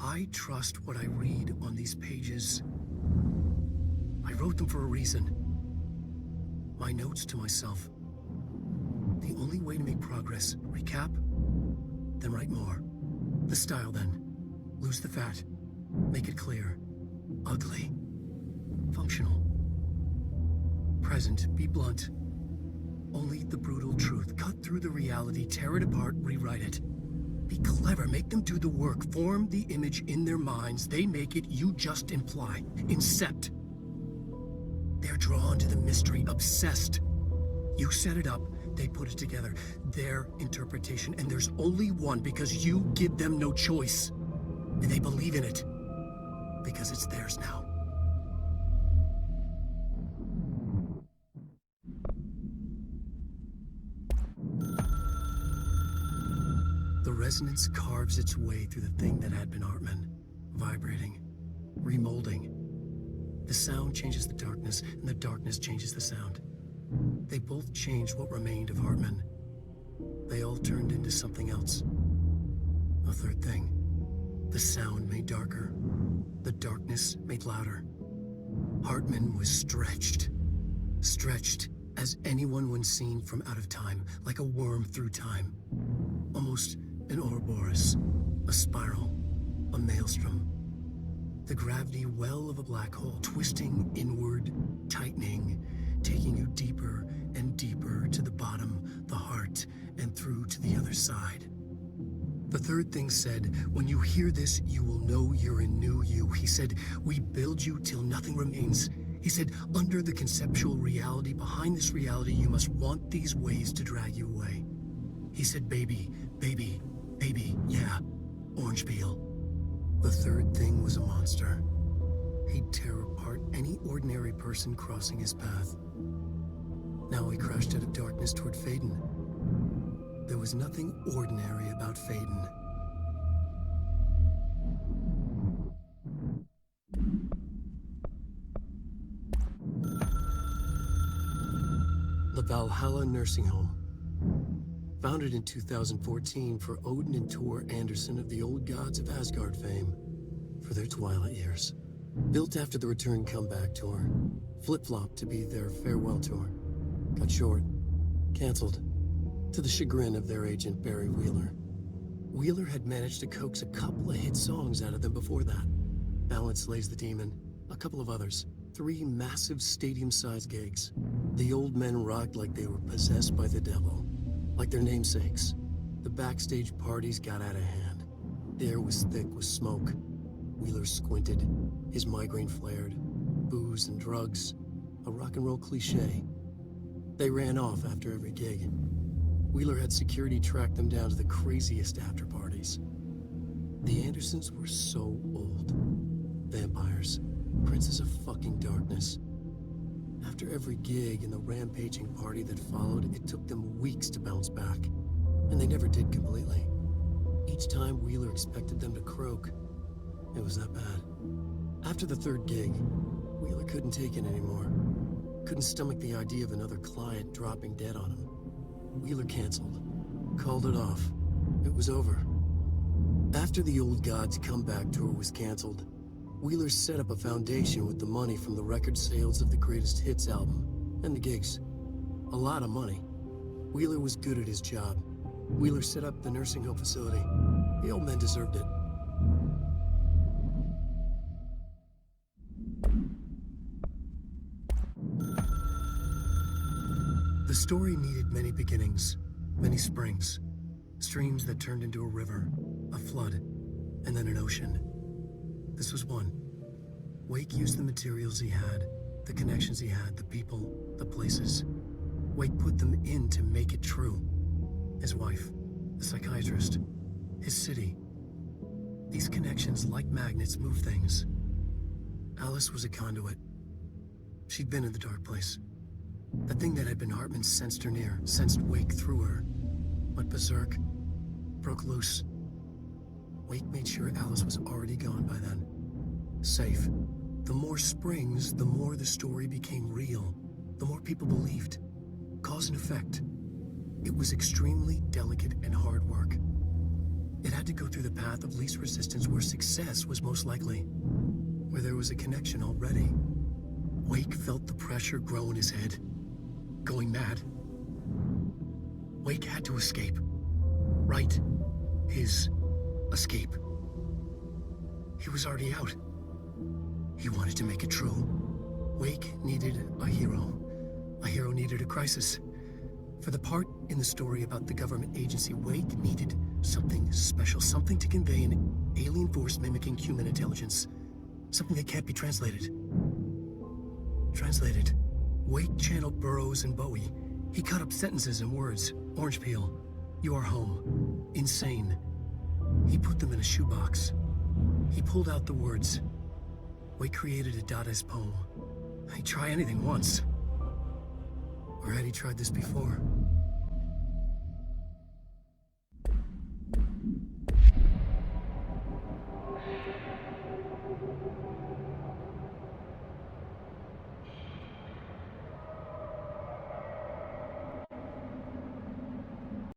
I trust what I read on these pages. I wrote them for a reason. My notes to myself. The only way to make progress, recap, then write more. The style then. Lose the fat. Make it clear. Ugly. Functional. Present. Be blunt. Only the brutal truth. Cut through the reality, tear it apart, rewrite it. Be clever, make them do the work, form the image in their minds. They make it, you just imply. Incept. They're drawn to the mystery, obsessed. You set it up, they put it together. Their interpretation, and there's only one because you give them no choice. And they believe in it. Because it's theirs now. The resonance carves its way through the thing that had been Hartman, vibrating, remolding. The sound changes the darkness, and the darkness changes the sound. They both changed what remained of Hartman. They all turned into something else. A third thing. The sound made darker. The darkness made louder. Hartman was stretched. Stretched as anyone when seen from out of time, like a worm through time. Almost an Ouroboros, a spiral, a maelstrom. The gravity well of a black hole, twisting inward, tightening, taking you deeper and deeper to the bottom, the heart, and through to the other side. The third thing said, when you hear this, you will know you're in new you. He said, we build you till nothing remains. He said, under the conceptual reality, behind this reality, you must want these waves to drag you away. He said, baby, baby, baby, yeah, orange peel. The third thing was a monster. He'd tear apart any ordinary person crossing his path. Now he crashed out of darkness toward Faden. There was nothing ordinary about Faden. The Valhalla Nursing Home. Founded in 2014 for Odin and Tor Anderson of the Old Gods of Asgard fame for their twilight years. Built after the Return Comeback tour, flip-flopped to be their farewell tour. Cut short, canceled, to the chagrin of their agent Barry Wheeler. Wheeler had managed to coax a couple of hit songs out of them before that. Balance Slays the Demon, a couple of others. 3 massive stadium-sized gigs. The old men rocked like they were possessed by the devil. Like their namesakes. The backstage parties got out of hand. The air was thick with smoke. Wheeler squinted. His migraine flared. Booze and drugs. A rock and roll cliche. They ran off after every gig. Wheeler had security track them down to the craziest after parties. The Andersons were so old. Vampires. Princes of fucking darkness. After every gig and the rampaging party that followed, it took them weeks to bounce back. And they never did completely. Each time Wheeler expected them to croak. It was that bad. After the third gig, Wheeler couldn't take it anymore. Couldn't stomach the idea of another client dropping dead on him. Wheeler canceled. Called it off. It was over. After the Old Gods comeback tour was canceled, Wheeler set up a foundation with the money from the record sales of the Greatest Hits album, and the gigs. A lot of money. Wheeler was good at his job. Wheeler set up the nursing home facility. The old men deserved it. The story needed many beginnings, many springs. Streams that turned into a river, a flood, and then an ocean. This was one. Wake used the materials he had, the connections he had, the people, the places. Wake put them in to make it true. His wife, the psychiatrist, his city. These connections, like magnets, move things. Alice was a conduit. She'd been in the dark place. The thing that had been Hartman sensed her near, sensed Wake through her. Went berserk, broke loose. Wake made sure Alice was already gone by then. Safe. The more springs, the more the story became real. The more people believed. Cause and effect. It was extremely delicate and hard work. It had to go through the path of least resistance where success was most likely. Where there was a connection already. Wake felt the pressure grow in his head. Going mad. Wake had to escape. Right. His escape. He was already out. He wanted to make it true. Wake needed a hero. A hero needed a crisis. For the part in the story about the government agency, Wake needed something special, something to convey an alien force mimicking human intelligence. Something that can't be translated. Translated. Wake channeled Burroughs and Bowie. He cut up sentences and words. Orange peel. You are home. Insane. He put them in a shoebox. He pulled out the words. Wake created a Dadaist poem. He'd try anything once. Or had he tried this before?